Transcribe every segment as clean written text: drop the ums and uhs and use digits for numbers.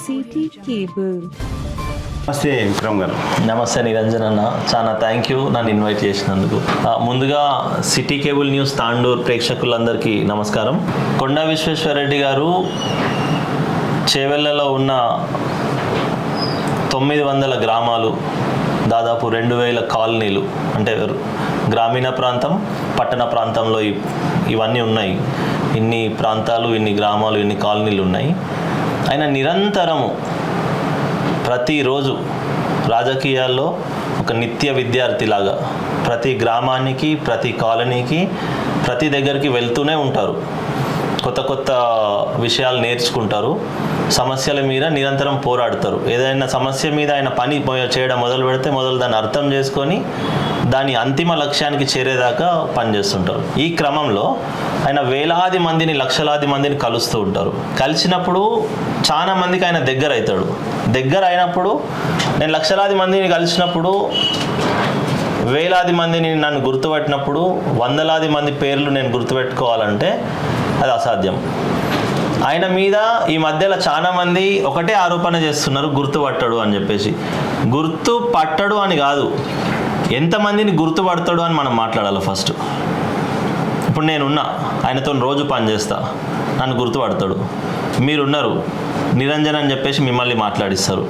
City cable. నమస్తే విక్రమ్ గారు. నమస్తే నిరంజన్ అన్న, చాలా థ్యాంక్ యూ నన్ను ఇన్వైట్ చేసినందుకు. ముందుగా సిటీ కేబుల్ న్యూస్ తాండూర్ ప్రేక్షకులందరికీ నమస్కారం. కొండా విశ్వేశ్వరరెడ్డి గారు చేవెళ్లలో ఉన్న 900 గ్రామాలు, దాదాపు 2000 కాలనీలు, అంటే గ్రామీణ ప్రాంతం, పట్టణ ప్రాంతంలో ఇవన్నీ ఉన్నాయి. ఇన్ని ప్రాంతాలు, ఇన్ని గ్రామాలు, ఇన్ని కాలనీలు ఉన్నాయి. ఆయన నిరంతరము ప్రతిరోజు రాజకీయాల్లో ఒక నిత్య విద్యార్థిలాగా ప్రతి గ్రామానికి, ప్రతి కాలనీకి, ప్రతి దగ్గరికి వెళ్తూనే ఉంటారు. కొత్త కొత్త విషయాలు నేర్చుకుంటారు. సమస్యల మీద నిరంతరం పోరాడతారు. ఏదైనా సమస్య మీద ఆయన పని చేయడం మొదలు పెడితే దాన్ని అర్థం చేసుకొని దాని అంతిమ లక్ష్యానికి చేరేదాకా పనిచేస్తుంటారు. ఈ క్రమంలో ఆయన వేలాది మందిని, లక్షలాది మందిని కలుస్తూ ఉంటారు. కలిసినప్పుడు చాలా మందికి ఆయన దగ్గర అవుతాడు. దగ్గర అయినప్పుడు, నేను లక్షలాది మందిని కలిసినప్పుడు, వేలాది మందిని నన్ను గుర్తుపెట్టినప్పుడు, వందలాది మంది పేర్లు నేను గుర్తుపెట్టుకోవాలంటే అది అసాధ్యం. ఆయన మీద ఈ మధ్యలో చాలా మంది ఒకటే ఆరోపణ చేస్తున్నారు, గుర్తుపట్టడు అని చెప్పేసి. గుర్తుపట్టడు అని కాదు, ఎంతమందిని గుర్తుపడతాడు అని మనం మాట్లాడాలి ఫస్ట్. ఇప్పుడు నేనున్నా, ఆయనతో రోజు పనిచేస్తా, నన్ను గుర్తుపడతాడు. మీరున్నారు, నిరంజన్ అని చెప్పేసి మిమ్మల్ని మాట్లాడిస్తారు.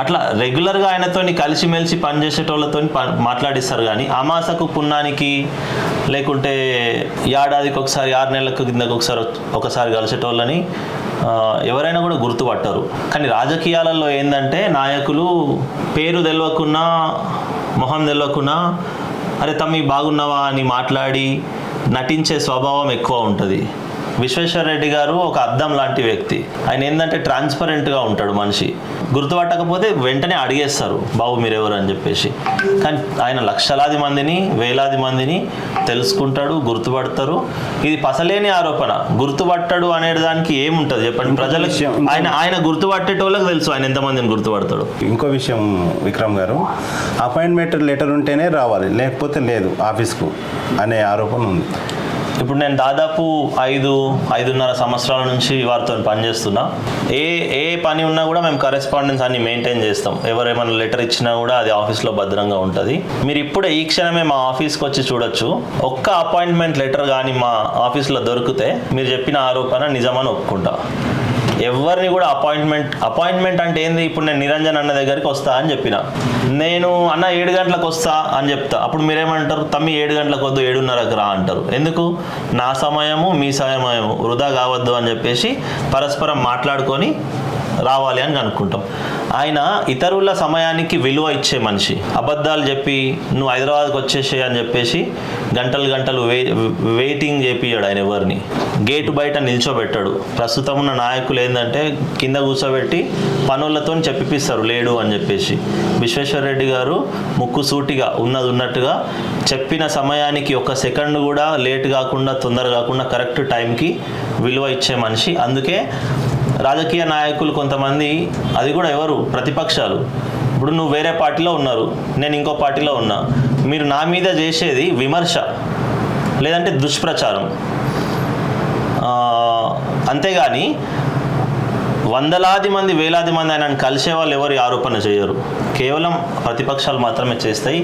అట్లా రెగ్యులర్గా ఆయనతో కలిసిమెలిసి పనిచేసేటోళ్ళతో మాట్లాడిస్తారు. కానీ అమాసకు, పున్నానికి, లేకుంటే ఏడాదికి ఒకసారి, 6 నెలలకు కిందకు ఒకసారి కలిసేటోళ్ళని ఎవరైనా కూడా గుర్తుపట్టరు. కానీ రాజకీయాలలో ఏంటంటే నాయకులు పేరు తెలియకున్నా, మొహం తెలియకున్నా, అరే తమ్మి బాగున్నావా అని మాట్లాడి నటించే స్వభావం ఎక్కువ ఉంటుంది. విశ్వేశ్వరరెడ్డి గారు ఒక అద్దం లాంటి వ్యక్తి. ఆయన ఏంటంటే ట్రాన్స్పరెంట్గా ఉంటాడు. మనిషి గుర్తుపట్టకపోతే వెంటనే అడిగేస్తారు, బాబు మీరెవరు అని చెప్పేసి. కానీ ఆయన లక్షలాది మందిని, వేలాది మందిని తెలుసుకుంటాడు, గుర్తుపడతారు. ఇది పసలేని ఆరోపణ. గుర్తుపట్టడు అనే దానికి ఏముంటుంది చెప్పండి ప్రజలకి? ఆయన గుర్తుపట్టేటోళ్ళకి తెలుసు ఆయన ఎంతమందిని గుర్తుపడతాడు. ఇంకో విషయం విక్రమ్ గారు, అపాయింట్మెంట్ లెటర్ ఉంటేనే రావాలి, లేకపోతే లేదు ఆఫీస్కు అనే ఆరోపణ ఉంది. ఇప్పుడు నేను దాదాపు 5-5.5 సంవత్సరాల నుంచి వారితో పనిచేస్తున్నా. ఏ పని ఉన్నా కూడా మేము కరెస్పాండెన్స్ అన్ని మెయింటైన్ చేస్తాం. ఎవరేమైనా లెటర్ ఇచ్చినా కూడా అది ఆఫీస్లో భద్రంగా ఉంటుంది. మీరు ఇప్పుడే ఈ క్షణమే మా ఆఫీస్కి వచ్చి చూడొచ్చు. ఒక్క అపాయింట్మెంట్ లెటర్ కానీ మా ఆఫీస్లో దొరికితే మీరు చెప్పిన ఆరోపణ నిజమని ఒప్పుకుంటా. ఎవరిని కూడా అపాయింట్మెంట్ అంటే ఏంది? ఇప్పుడు నేను నిరంజన్ అన్న దగ్గరికి వస్తా అని చెప్పిన, నేను అన్న 7 గంటలకు వస్తా అని చెప్తా. అప్పుడు మీరేమంటారు? తమ్మి 7 గంటలకు వద్దు, 7:30కు రా అంటారు. ఎందుకు? నా సమయము మీ సమయము వృధా కావద్దు అని చెప్పేసి పరస్పరం మాట్లాడుకొని రావాలి అని అనుకుంటాం. ఆయన ఇతరుల సమయానికి విలువ ఇచ్చే మనిషి. అబద్ధాలు చెప్పి నువ్వు హైదరాబాద్కి వచ్చేసే అని చెప్పేసి గంటలు వెయిటింగ్ చేపియాడు. ఆయన ఎవరిని గేటు బయట నిల్చోబెట్టాడు. ప్రస్తుతం ఉన్న నాయకులు ఏంటంటే కింద కూర్చోబెట్టి పనులతో చెప్పిస్తారు లేడు అని చెప్పేసి. విశ్వేశ్వరరెడ్డి గారు ముక్కు సూటిగా ఉన్నట్టుగా చెప్పిన సమయానికి 1 సెకండ్ కూడా లేట్ కాకుండా, తొందర కాకుండా కరెక్ట్ టైంకి విలువ ఇచ్చే మనిషి. అందుకే రాజకీయ నాయకులు కొంతమంది, అది కూడా ఎవరు, ప్రతిపక్షాలు, ఇప్పుడు నువ్వు వేరే పార్టీలో ఉన్నారు, నేను ఇంకో పార్టీలో ఉన్నా, మీరు నా మీద చేసేది విమర్శ లేదంటే దుష్ప్రచారం. అంతేగాని వందలాది మంది, వేలాది మంది ఆయనను కలిసే వాళ్ళు ఎవరు ఆరోపణ చేయరు. కేవలం ప్రతిపక్షాలు మాత్రమే చేస్తాయి.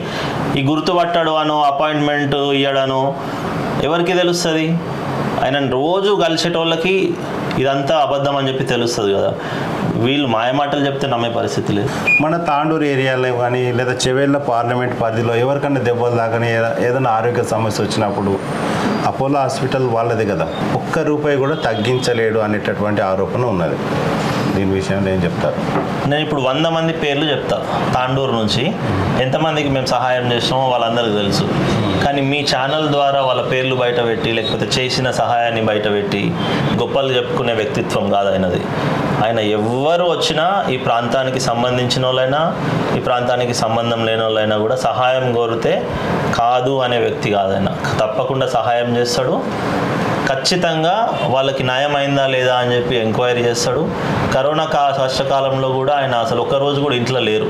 ఈ గుర్తుపట్టాడు అనో, అపాయింట్మెంట్ ఇవ్వడనో ఎవరికి తెలుస్తుంది? ఆయనను రోజు కలిసేటోళ్ళకి ఇదంతా అబద్ధం అని చెప్పి తెలుస్తుంది కదా. వీళ్ళు మాయమాటలు చెప్తే నమ్మే పరిస్థితి లేదు. మన తాండూరు ఏరియాలో కానీ లేదా చెవేళ్ళ పార్లమెంట్ పరిధిలో ఎవరికన్నా దెబ్బలు దాకా ఏదైనా ఆరోగ్య సమస్య వచ్చినప్పుడు అపోలో హాస్పిటల్ వాళ్ళది కదా, ₹1 కూడా తగ్గించలేడు అనేటటువంటి ఆరోపణ ఉన్నది. దీని విషయంలో ఏం చెప్తారు? నేను ఇప్పుడు 100 మంది పేర్లు చెప్తా. తాండూరు నుంచి ఎంతమందికి మేము సహాయం చేసినామో వాళ్ళందరికీ తెలుసు. కానీ మీ ఛానల్ ద్వారా వాళ్ళ పేర్లు బయట పెట్టి, లేకపోతే చేసిన సహాయాన్ని బయట పెట్టి గొప్పలు చెప్పుకునే వ్యక్తిత్వం కాదు ఆయనది. ఆయన ఎవ్వరు వచ్చినా, ఈ ప్రాంతానికి సంబంధించిన వాళ్ళైనా, ఈ ప్రాంతానికి సంబంధం లేని వాళ్ళైనా కూడా సహాయం కోరితే కాదు అనే వ్యక్తి కాదు ఆయన. తప్పకుండా సహాయం చేస్తాడు. ఖచ్చితంగా వాళ్ళకి న్యాయమైందా లేదా అని చెప్పి ఎంక్వైరీ చేస్తాడు. కరోనా కష్టకాలంలో కూడా ఆయన అసలు ఒక్కరోజు కూడా ఇంట్లో లేరు.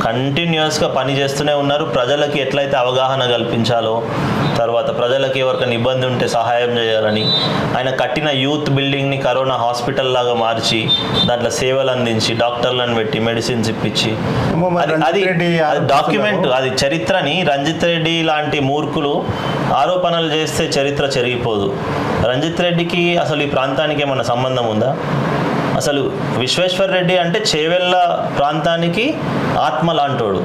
కంటిన్యూస్గా పని చేస్తూనే ఉన్నారు. ప్రజలకి ఎట్లయితే అవగాహన కల్పించాలో, తర్వాత ప్రజలకి ఎవరికైనా ఇబ్బంది ఉంటే సహాయం చేయాలని ఆయన కట్టిన యూత్ బిల్డింగ్ని కరోనా హాస్పిటల్ లాగా మార్చి దాంట్లో సేవలు అందించి డాక్టర్లను పెట్టి మెడిసిన్స్ ఇప్పించి అది డాక్యుమెంట్, అది చరిత్రని రంజిత్ రెడ్డి లాంటి మూర్ఖులు ఆరోపణలు చేస్తే చరిత్ర చెరిగిపోదు. రంజిత్ రెడ్డికి అసలు ఈ ప్రాంతానికి ఏమన్నా సంబంధం ఉందా? అసలు విశ్వేశ్వర్ రెడ్డి అంటే చేవెళ్ళ ప్రాంతానికి ఆత్మ లాంటోడు.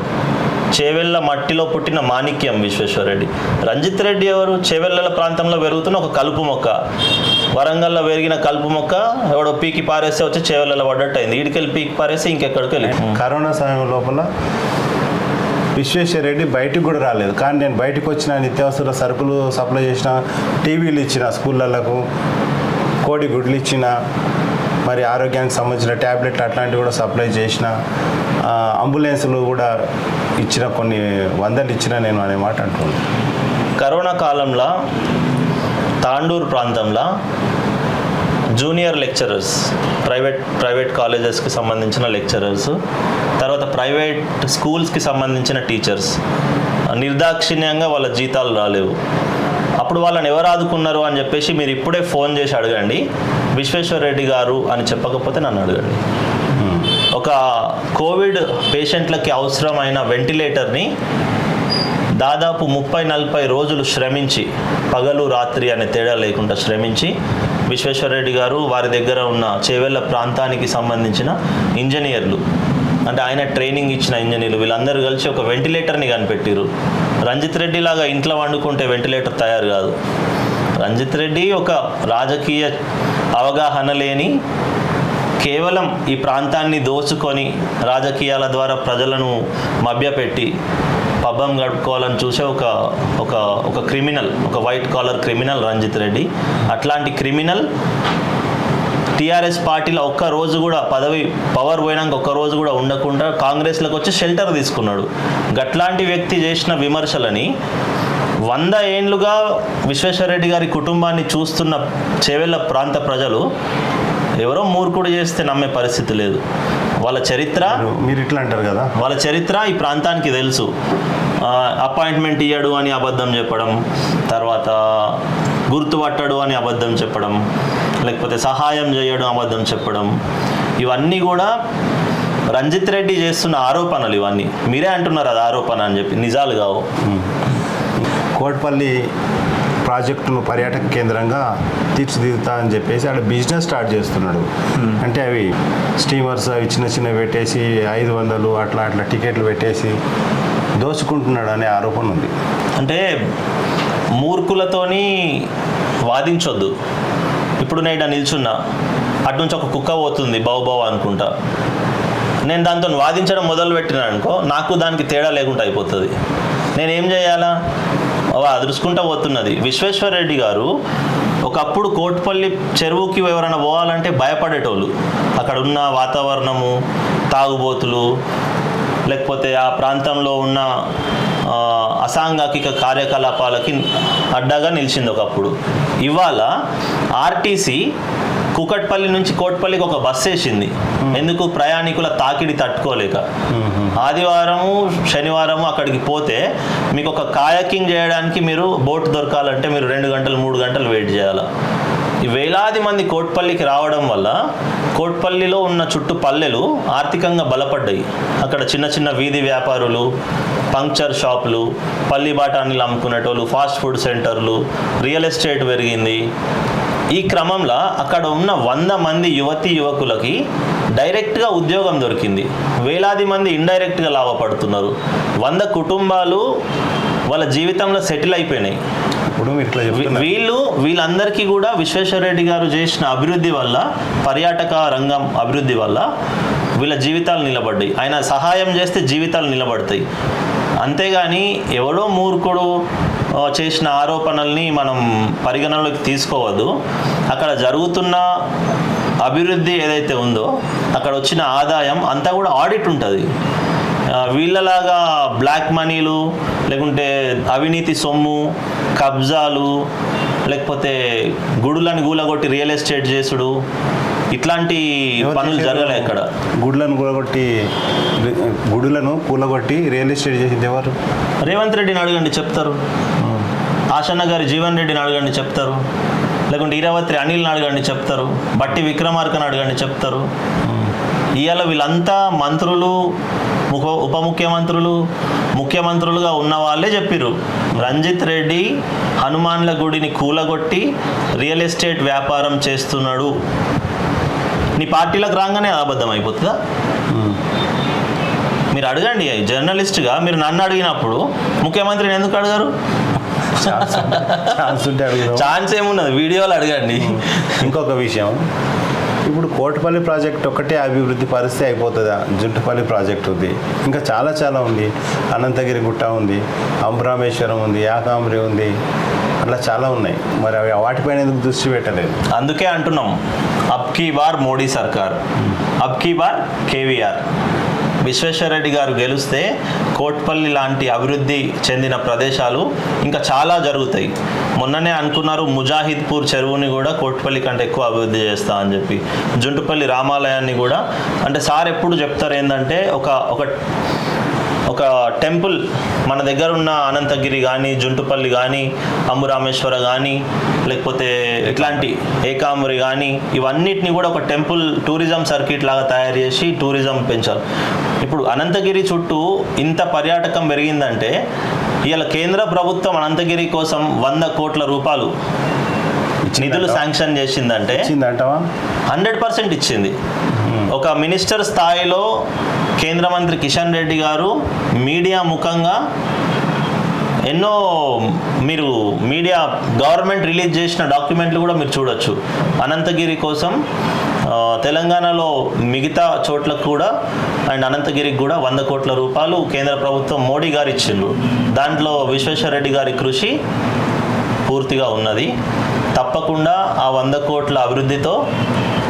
చేవెళ్ళ మట్టిలో పుట్టిన మాణిక్యం విశ్వేశ్వర్ రెడ్డి. రంజిత్ రెడ్డి ఎవరు? చేవెళ్ళ ప్రాంతంలో పెరుగుతున్న ఒక కలుపు మొక్క, వరంగల్లో పెరిగిన కలుపు మొక్క ఎవడో పీకి పారేస్తే వచ్చి చేవెళ్ళలో పడ్డట్టు అయింది. ఈడికెళ్ళి పీకి పారేస్తే ఇంకెక్కడికి వెళ్ళి. కరోనా సమయం లోపల విశ్వేశ్వర రెడ్డి బయటికి కూడా రాలేదు, కానీ నేను బయటకు వచ్చిన నిత్యావసర సరుకులు సప్లై చేసిన, టీవీలు ఇచ్చిన, స్కూళ్ళకు కోడి గుడ్లు ఇచ్చిన, మరి ఆరోగ్యానికి సంబంధించిన ట్యాబ్లెట్లు అట్లాంటివి కూడా సప్లై చేసిన, అంబులెన్సులు కూడా ఇచ్చిన, కొన్ని వందలు ఇచ్చిన నేను అనే మాట అంటున్నాను. కరోనా కాలంలో తాండూరు ప్రాంతంలో జూనియర్ లెక్చరర్స్, ప్రైవేట్ కాలేజెస్కి సంబంధించిన లెక్చరర్స్, తర్వాత ప్రైవేట్ స్కూల్స్కి సంబంధించిన టీచర్స్ నిర్దాక్షిణ్యంగా వాళ్ళ జీతాలు రాలేవు. అప్పుడు వాళ్ళని ఎవరు ఆదుకున్నారు అని చెప్పేసి మీరు ఇప్పుడే ఫోన్ చేసి అడగండి. విశ్వేశ్వర్ రెడ్డి గారు అని చెప్పకపోతే నన్ను అడగండి. ఒక కోవిడ్ పేషెంట్లకి అవసరమైన వెంటిలేటర్ని దాదాపు 30-40 రోజులు శ్రమించి, పగలు రాత్రి అనే తేడా లేకుండా శ్రమించి విశ్వేశ్వర్ రెడ్డి గారు వారి దగ్గర ఉన్న చేవెళ్ళ ప్రాంతానికి సంబంధించిన ఇంజనీర్లు, అంటే ఆయన ట్రైనింగ్ ఇచ్చిన ఇంజనీర్లు, వీళ్ళందరూ కలిసి ఒక వెంటిలేటర్ని కనిపెట్టిరు. రంజిత్ రెడ్డి లాగా ఇంట్లో వండుకుంటే వెంటిలేటర్ తయారు కాదు. రంజిత్ రెడ్డి ఒక రాజకీయ అవగాహన లేని, కేవలం ఈ ప్రాంతాన్ని దోచుకొని రాజకీయాల ద్వారా ప్రజలను మభ్యపెట్టి పబ్బం గడుపుకోవాలని చూసే ఒక క్రిమినల్, ఒక white collar criminal Ranjith Reddy. అట్లాంటి క్రిమినల్ టీఆర్ఎస్ పార్టీలో ఒక్కరోజు కూడా పవర్ పోయినాక ఒక్కరోజు కూడా ఉండకుండా కాంగ్రెస్లోకి వచ్చి షెల్టర్ తీసుకున్నాడు. గట్లాంటి వ్యక్తి చేసిన విమర్శలని 100 ఏండ్లుగా విశ్వేశ్వర రెడ్డి గారి కుటుంబాన్ని చూస్తున్న చేవెళ్ళ ప్రాంత ప్రజలు ఎవరో మూర్ఖుడు చేస్తే నమ్మే పరిస్థితి లేదు. వాళ్ళ చరిత్ర, మీరు ఇట్లా అంటారు కదా, వాళ్ళ చరిత్ర ఈ ప్రాంతానికి తెలుసు. అపాయింట్మెంట్ ఇయ్యడు అని అబద్ధం చెప్పడం, తర్వాత గుర్తుపట్టడు అని అబద్ధం చెప్పడం, లేకపోతే సహాయం చేయడం అబద్ధం చెప్పడం, ఇవన్నీ కూడా రంజిత్ రెడ్డి చేస్తున్న ఆరోపణలు. ఇవన్నీ మీరే అంటున్నారు అది ఆరోపణ అని చెప్పి, నిజాలు కావు. కోట్పల్లి ప్రాజెక్టును పర్యాటక కేంద్రంగా తీర్చిదిద్దుతా అని చెప్పేసి అక్కడ బిజినెస్ స్టార్ట్ చేస్తున్నాడు. అంటే అవి స్టీమర్స్ అవి చిన్న పెట్టేసి 500 అట్లా టికెట్లు పెట్టేసి దోచుకుంటున్నాడు అనే ఆరోపణ ఉంది. అంటే మూర్ఖులతోని వాదించొద్దు. ఇప్పుడు నేను ఇక్కడ నిల్చున్నా, అటు నుంచి ఒక కుక్క పోతుంది బావు అనుకుంటా, నేను దాంతో వాదించడం మొదలుపెట్టినా అనుకో, నాకు దానికి తేడా లేకుండా అయిపోతుంది. నేనేం చేయాలా? అదురుసుకుంటా పోతున్నది. విశ్వేశ్వర్ రెడ్డి గారు ఒకప్పుడు కోట్పల్లి చెరువుకి ఎవరైనా పోవాలంటే భయపడేటోళ్ళు. అక్కడ ఉన్న వాతావరణము, తాగుబోతులు, లేకపోతే ఆ ప్రాంతంలో ఉన్న అసాంఘిక కార్యకలాపాలకి అడ్డాగా నిలిచింది ఒకప్పుడు. ఇవాళ ఆర్టీసీ కూకట్పల్లి నుంచి కోట్పల్లికి ఒక బస్సు వేసింది. ఎందుకు? ప్రయాణికుల తాకిడి తట్టుకోలేక. ఆదివారము శనివారము అక్కడికి పోతే మీకు ఒక కాయకింగ్ చేయడానికి మీరు బోట్ దొరకాలంటే మీరు 2 గంటలు 3 గంటలు వెయిట్ చేయాలి. ఈ వేలాది మంది కోట్పల్లికి రావడం వల్ల కోట్పల్లిలో ఉన్న చుట్టు పల్లెలు ఆర్థికంగా బలపడ్డాయి. అక్కడ చిన్న వీధి వ్యాపారులు, పంక్చర్ షాపులు, పల్లి బాటాన్ని అమ్ముకునేటోళ్ళు, ఫాస్ట్ ఫుడ్ సెంటర్లు, రియల్ ఎస్టేట్ పెరిగింది. ఈ క్రమంలో అక్కడ ఉన్న 100 మంది యువకులకి డైరెక్ట్గా ఉద్యోగం దొరికింది. వేలాది మంది ఇండైరెక్ట్గా లాభపడుతున్నారు. 100 కుటుంబాలు వాళ్ళ జీవితంలో సెటిల్ అయిపోయినాయి. ఇప్పుడు వీళ్ళందరికీ కూడా విశ్వేశ్వర రెడ్డి గారు చేసిన అభివృద్ధి వల్ల, పర్యాటక రంగం అభివృద్ధి వల్ల వీళ్ళ జీవితాలు నిలబడ్డాయి. ఆయన సహాయం చేస్తే జీవితాలు నిలబడతాయి. అంతేగాని ఎవడో మూర్ఖుడు చేసిన ఆరోపణల్ని మనం పరిగణనలోకి తీసుకోవద్దు. అక్కడ జరుగుతున్న అభివృద్ధి ఏదైతే ఉందో, అక్కడ వచ్చిన ఆదాయం అంతా కూడా ఆడిట్ ఉంటుంది. వీళ్ళలాగా బ్లాక్ మనీలు, లేకుంటే అవినీతి సొమ్ము, కబ్జాలు, లేకపోతే గుడులను గూలగొట్టి రియల్ ఎస్టేట్ చేసుడు, ఇట్లాంటి పనులు జరగలే ఎక్కడ. గుడులను కూలగొట్టి రియల్ ఎస్టేట్ చేసింది ఎవరు? రేవంత్ రెడ్డిని అడగండి చెప్తారు, ఆశన్న గారి జీవన్ రెడ్డిని అడగండి చెప్తారు, లేకుంటే ఈరావత్రి అనిల్ని అడగండి చెప్తారు, బట్టి విక్రమార్కని అడగండి చెప్తారు. ఇవాళ వీళ్ళంతా మంత్రులు, ఉప ముఖ్యమంత్రులు, ముఖ్యమంత్రులుగా ఉన్న వాళ్ళే చెప్పిర్రు రంజిత్ రెడ్డి హనుమాన్ల గుడిని కూలగొట్టి రియల్ ఎస్టేట్ వ్యాపారం చేస్తున్నాడు. నీ పార్టీలకు రాగానే అబద్ధం అయిపోతుందా? మీరు అడగండి, జర్నలిస్ట్గా మీరు నన్ను అడిగినప్పుడు ముఖ్యమంత్రిని ఎందుకు అడగారు? ఛాన్స్ ఏమున్నది, వీడియోలు అడగండి. ఇంకొక విషయం, ఇప్పుడు కోటపల్లి ప్రాజెక్ట్ ఒక్కటే అభివృద్ధి పరిస్థితి అయిపోతుందా? జుంటుపల్లి ప్రాజెక్ట్ ఉంది, ఇంకా చాలా చాలా ఉంది. అనంతగిరి గుట్ట ఉంది, అంబరామేశ్వరం ఉంది, యాకాంబ్రి ఉంది, అట్లా చాలా ఉన్నాయి. మరి అవి వాటిపైన ఎందుకు దృష్టి పెట్టలేదు? అందుకే అంటున్నాం, అబ్ కీ బార్ మోడీ సర్కార్, అబ్ కీ బార్ కేవీఆర్. విశ్వేశ్వరరెడ్డి గారు గెలిస్తే కోట్పల్లి లాంటి అభివృద్ధి చెందిన ప్రదేశాలు ఇంకా చాలా జరుగుతాయి. మొన్ననే అనుకున్నారు ముజాహిద్పూర్ చెరువుని కూడా కోట్పల్లి కంటే ఎక్కువ అభివృద్ధి చేస్తా అని చెప్పి. జుంటుపల్లి రామాలయాన్ని కూడా, అంటే సార్ ఎప్పుడు చెప్తారు ఏంటంటే ఒక టెంపుల్ మన దగ్గర ఉన్న అనంతగిరి కానీ, జుంటుపల్లి కానీ, అంబురామేశ్వర కానీ, లేకపోతే ఇట్లాంటి ఏకాంబరి కానీ, ఇవన్నిటిని కూడా ఒక టెంపుల్ టూరిజం సర్కిట్ లాగా తయారు చేసి టూరిజం పెంచాలి. ఇప్పుడు అనంతగిరి చుట్టూ ఇంత పర్యాటకం పెరిగిందంటే ఇవాళ కేంద్ర ప్రభుత్వం అనంతగిరి కోసం 100 కోట్ల రూపాయలు నిధులు శాంక్షన్ చేసిందంటే 100% ఇచ్చింది. ఒక మినిస్టర్ స్థాయిలో కేంద్ర మంత్రి కిషన్ రెడ్డి గారు మీడియా ముఖంగా ఎన్నో, మీరు గవర్నమెంట్ రిలీజ్ చేసిన డాక్యుమెంట్లు కూడా మీరు చూడొచ్చు. అనంతగిరి కోసం తెలంగాణలో మిగతా చోట్లకు కూడా అండ్ అనంతగిరికి కూడా 100 కోట్ల రూపాయలు కేంద్ర ప్రభుత్వం మోడీ గారు ఇచ్చిండ్రు. దాంట్లో విశ్వేశ్వరరెడ్డి గారి కృషి పూర్తిగా ఉన్నది. తప్పకుండా ఆ 100 కోట్ల అభివృద్ధితో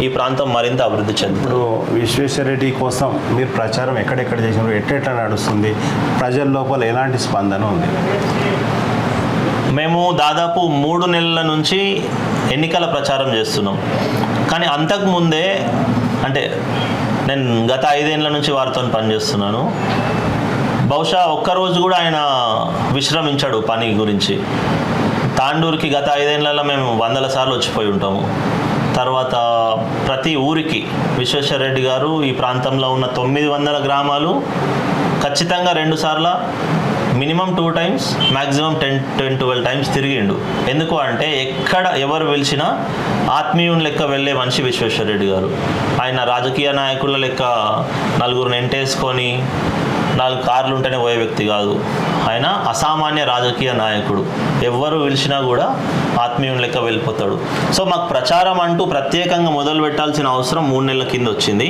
ఈ ప్రాంతం మరింత అభివృద్ధి చెందుతుంది. ఇప్పుడు విశ్వేశ్వరరెడ్డి కోసం మీరు ప్రచారం ఎక్కడెక్కడ చేసినారు, ఎట్లా నడుస్తుంది, ప్రజల లోపల ఎలాంటి స్పందన ఉంది? మేము దాదాపు 3 నెలల నుంచి ఎన్నికల ప్రచారం చేస్తున్నాం. కానీ అంతకుముందే, అంటే నేను గత 5 ఏళ్ల నుంచి వారితో పనిచేస్తున్నాను. బహుశా ఒక్కరోజు కూడా ఆయన విశ్రమించాడు పని గురించి. తాండూరుకి గత 5 ఏళ్లలో మేము 100 సార్లు వచ్చిపోయి ఉంటాము. తర్వాత ప్రతి ఊరికి విశ్వేశ్వరరెడ్డి గారు ఈ ప్రాంతంలో ఉన్న 900 గ్రామాలు ఖచ్చితంగా 2 సార్లు, మినిమం 2 times, మ్యాక్సిమం 10-12 times తిరిగిండు. ఎందుకు అంటే ఎక్కడ ఎవరు పిలిచినా ఆత్మీయుని లెక్క వెళ్ళే మనిషి విశ్వేశ్వరరెడ్డి గారు. ఆయన రాజకీయ నాయకుల లెక్క 4 ఎంటేసుకొని 4 కార్లు ఉంటేనే పోయే వ్యక్తి కాదు. ఆయన అసామాన్య రాజకీయ నాయకుడు. ఎవరు పిలిచినా కూడా ఆత్మీయుని లెక్క వెళ్ళిపోతాడు. సో మాకు ప్రచారం అంటూ ప్రత్యేకంగా మొదలు పెట్టాల్సిన అవసరం 3 నెలల కింద వచ్చింది.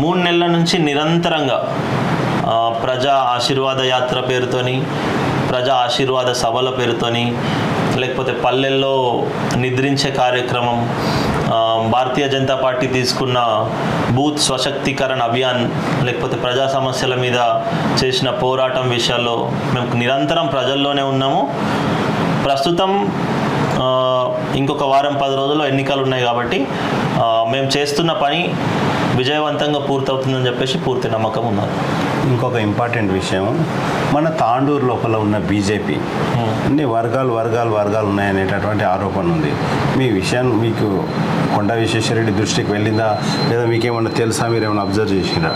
3 నెలల నుంచి నిరంతరంగా ప్రజా ఆశీర్వాద యాత్ర పేరుతోని, ప్రజా ఆశీర్వాద సభల పేరుతోని, లేకపోతే పల్లెల్లో నిద్రించే కార్యక్రమం, భారతీయ జనతా పార్టీ తీసుకున్న బూత్ స్వశక్తీకరణ అభియాన్, లేకపోతే ప్రజా సమస్యల మీద చేసిన పోరాటం విషయాల్లో మేము నిరంతరం ప్రజల్లోనే ఉన్నాము. ప్రస్తుతం ఇంకొక వారం 10 రోజుల్లో ఎన్నికలు ఉన్నాయి కాబట్టి మేము చేస్తున్న పని విజయవంతంగా పూర్తవుతుందని చెప్పేసి పూర్తి నమ్మకం ఉన్నది. ఇంకొక ఇంపార్టెంట్ విషయం, మన తాండూరు లోపల ఉన్న బీజేపీ అన్ని వర్గాలు ఉన్నాయనేటటువంటి ఆరోపణ ఉంది. మీ విషయం మీకు కొండ విశ్వేశ్వరరెడ్డి దృష్టికి వెళ్ళిందా, లేదా మీకేమన్నా తెలుసా, మీరు ఏమైనా అబ్జర్వ్ చేసినా?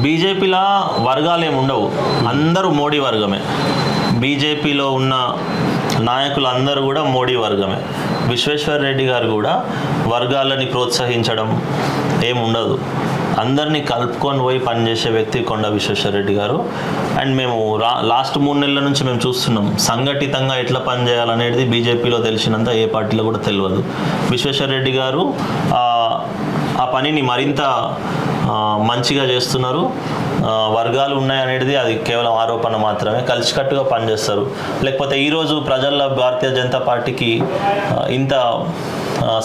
బీజేపీలో వర్గాలు ఏమి ఉండవు, అందరూ మోడీ వర్గమే. బీజేపీలో ఉన్న నాయకులు అందరూ కూడా మోడీ వర్గమే. విశ్వేశ్వరరెడ్డి గారు కూడా వర్గాలని ప్రోత్సహించడం ఏముండదు. అందరినీ కలుపుకొని పోయి పనిచేసే వ్యక్తి కొండ విశ్వేశ్వరరెడ్డి గారు. అండ్ మేము లాస్ట్ 3 నెలల నుంచి మేము చూస్తున్నాం, సంఘటితంగా ఎట్లా పనిచేయాలనేది బీజేపీలో తెలిసినంత ఏ పార్టీలో కూడా తెలియదు. విశ్వేశ్వరరెడ్డి గారు ఆ పనిని మరింత మంచిగా చేస్తున్నారు. వర్గాలు ఉన్నాయనేది అది కేవలం ఆరోపణ మాత్రమే. కలిసికట్టుగా పనిచేస్తారు. లేకపోతే ఈరోజు ప్రజల్లో భారతీయ జనతా పార్టీకి ఇంత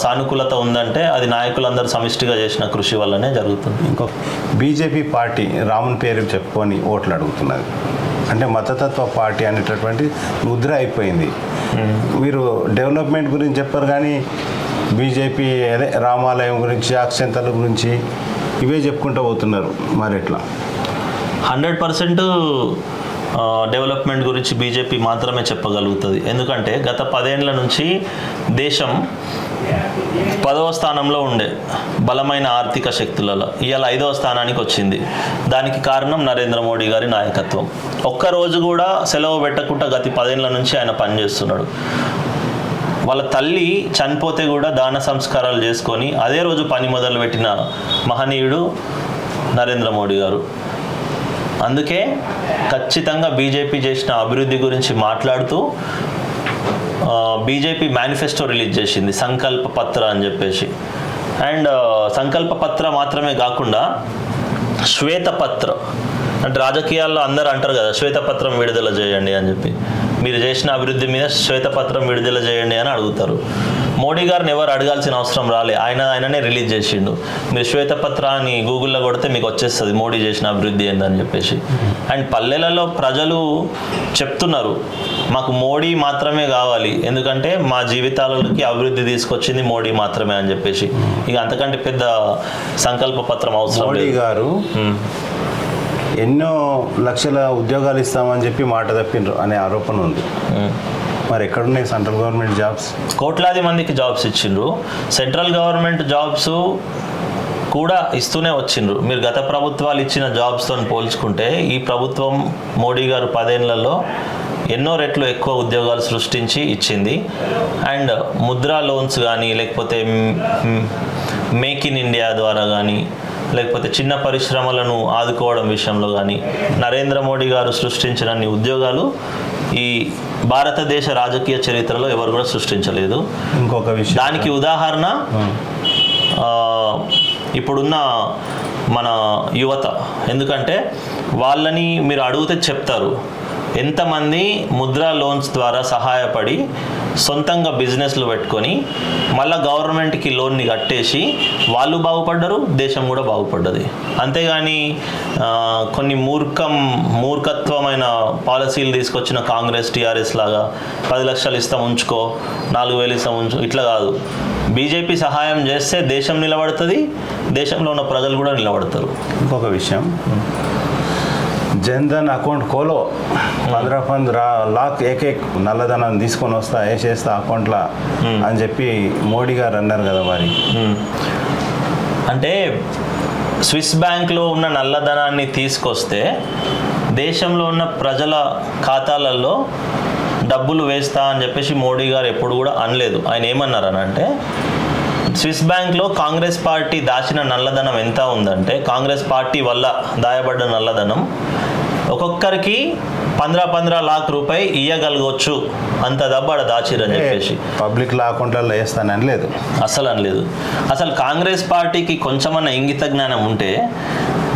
సానుకూలత ఉందంటే అది నాయకులందరూ సమిష్టిగా చేసిన కృషి వల్లనే జరుగుతుంది. ఇంకో బీజేపీ పార్టీ రాముని పేరు చెప్పుకొని ఓట్లు అడుగుతున్నది. అంటే మతతత్వ పార్టీ అనేటటువంటి ముద్ర అయిపోయింది. మీరు డెవలప్మెంట్ గురించి చెప్పారు కానీ బీజేపీ అదే రామాలయం గురించి అక్షంతల గురించి ఇవే చెప్పుకుంటూ పోతున్నారు. మరి ఎట్లా 100% డెవలప్మెంట్ గురించి బీజేపీ మాత్రమే చెప్పగలుగుతుంది. ఎందుకంటే గత 10 ఏళ్ల నుంచి దేశం 10వ స్థానంలో ఉండే బలమైన ఆర్థిక శక్తులలో ఇవాళ 5వ స్థానానికి వచ్చింది. దానికి కారణం నరేంద్ర మోడీ గారి నాయకత్వం. ఒక్కరోజు కూడా సెలవు పెట్టకుండా గత 10 ఏళ్ల నుంచి ఆయన పనిచేస్తున్నాడు. వాళ్ళ తల్లి చనిపోతే కూడా దాన సంస్కారాలు చేసుకొని అదే రోజు పని మొదలుపెట్టిన మహనీయుడు నరేంద్ర మోడీ గారు. అందుకే ఖచ్చితంగా బీజేపీ చేసిన అభివృద్ధి గురించి మాట్లాడుతూ బీజేపీ మేనిఫెస్టో రిలీజ్ చేసింది, సంకల్ప పత్ర అని చెప్పేసి. అండ్ సంకల్ప పత్ర మాత్రమే కాకుండా శ్వేతపత్ర, అంటే రాజకీయాల్లో అందరూ అంటారు కదా శ్వేతపత్రం విడుదల చేయండి అని చెప్పి. మీరు చేసిన అభివృద్ధి మీద శ్వేతపత్రం విడుదల చేయండి అని అడుగుతారు. మోడీ గారిని ఎవరు అడగాల్సిన అవసరం రాలే, ఆయననే రిలీజ్ చేసిండు. మీరు శ్వేతపత్రాన్ని గూగుల్లో కొడితే మీకు వచ్చేస్తుంది మోడీ చేసిన అభివృద్ధి ఏందని చెప్పేసి. అండ్ పల్లెలలో ప్రజలు చెప్తున్నారు మాకు మోడీ మాత్రమే కావాలి, ఎందుకంటే మా జీవితాలకి అభివృద్ధి తీసుకొచ్చింది మోడీ మాత్రమే అని చెప్పేసి. ఇక అంతకంటే పెద్ద సంకల్ప పత్రం అవసరం మోడీ గారు ఎన్నో లక్షల ఉద్యోగాలు ఇస్తామని చెప్పి మాట తప్పిండ్రు అనే ఆరోపణ ఉంది. మరి ఎక్కడున్నాయి సెంట్రల్ గవర్నమెంట్ జాబ్స్? కోట్లాది మందికి జాబ్స్ ఇచ్చిండ్రు. సెంట్రల్ గవర్నమెంట్ జాబ్స్ కూడా ఇస్తూనే వచ్చిండ్రు. మీరు గత ప్రభుత్వాలు ఇచ్చిన జాబ్స్తో పోల్చుకుంటే ఈ ప్రభుత్వం మోడీ గారు 10 ఏళ్లలో ఎన్నో రెట్లు ఎక్కువ ఉద్యోగాలు సృష్టించి ఇచ్చింది. అండ్ ముద్రా లోన్స్ కానీ లేకపోతే మేక్ ఇన్ ఇండియా ద్వారా కానీ లేకపోతే చిన్న పరిశ్రమలను ఆదుకోవడం విషయంలో కానీ నరేంద్ర మోడీ గారు సృష్టించినన్ని ఉద్యోగాలు ఈ భారతదేశ రాజకీయ చరిత్రలో ఎవరు కూడా సృష్టించలేదు. ఇంకొక విషయం, దానికి ఉదాహరణ ఇప్పుడున్న మన యువత. ఎందుకంటే వాళ్ళని మీరు అడిగితే చెప్తారు ఎంతమంది ముద్రా లోన్స్ ద్వారా సహాయపడి సొంతంగా బిజినెస్లు పెట్టుకొని మళ్ళీ గవర్నమెంట్కి లోన్ని కట్టేసి వాళ్ళు బాగుపడ్డారు, దేశం కూడా బాగుపడ్డది. అంతేగాని కొన్ని మూర్ఖత్వమైన పాలసీలు తీసుకొచ్చిన కాంగ్రెస్ టీఆర్ఎస్ లాగా 10 లక్షలు ఇస్తాం ఉంచుకో, 4,000 ఇస్తాం ఉంచుకో ఇట్లా కాదు. బీజేపీ సహాయం చేస్తే దేశం నిలబడుతుంది, దేశంలో ఉన్న ప్రజలు కూడా నిలబడతారు. ఇంకొక విషయం, జన్ధన్ అకౌంట్ खोलो 15 लाख एक నల్లధనాన్ని తీసుకొని వస్తా వేసేస్తా అకౌంట్లో అని చెప్పి మోడీ గారు అన్నారు కదా. మరి అంటే స్విస్ బ్యాంక్లో ఉన్న నల్లధనాన్ని తీసుకొస్తే దేశంలో ఉన్న ప్రజల ఖాతాలలో డబ్బులు వేస్తా అని చెప్పేసి మోడీ గారు ఎప్పుడు కూడా అనలేదు. ఆయన ఏమన్నారనంటే స్విస్ బ్యాంక్లో కాంగ్రెస్ పార్టీ దాచిన నల్లధనం ఎంత ఉందంటే కాంగ్రెస్ పార్టీ వల్ల దాయబడ్డ నల్లధనం ఒక్కొక్కరికి 15 లాఖ రూపాయలు ఇయ్యగలగవచ్చు, అంత డబ్బు దాచిరని చెప్పేసి. పబ్లిక్ అకౌంట్లలో వేస్తానని లేదు, అసలు అనలేదు. అసలు కాంగ్రెస్ పార్టీకి కొంచెమన్నా ఇంగిత జ్ఞానం ఉంటే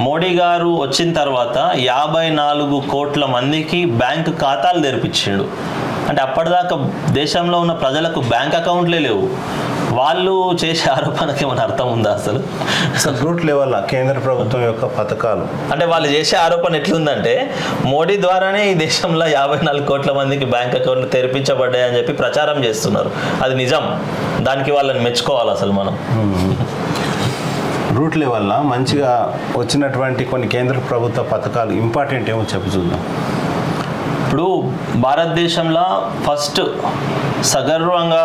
మోడీ గారు వచ్చిన తర్వాత 54 కోట్ల మందికి బ్యాంక్ ఖాతాలు తెరిపించిండు. అంటే అప్పటిదాకా దేశంలో ఉన్న ప్రజలకు బ్యాంక్ అకౌంట్లే లేవు. వాళ్ళు చేసే ఆరోపణకి ఏమైనా అర్థం ఉందా? అసలు రూట్ లెవెల్ కేంద్ర ప్రభుత్వం యొక్క పథకాలు అంటే వాళ్ళు చేసే ఆరోపణ ఎట్లుందంటే మోడీ ద్వారానే ఈ దేశంలో 54 కోట్ల మందికి బ్యాంక్ అకౌంట్లు తెరిపించబడ్డాయని చెప్పి ప్రచారం చేస్తున్నారు. అది నిజం, దానికి వాళ్ళని మెచ్చుకోవాలి అసలు మనం. రూట్ లెవెల్లో మంచిగా వచ్చినటువంటి కొన్ని కేంద్ర ప్రభుత్వ పథకాలు ఇంపార్టెంట్ ఏమో చెప్పు చూద్దాం. ఇప్పుడు భారతదేశంలో ఫస్ట్ సగర్వంగా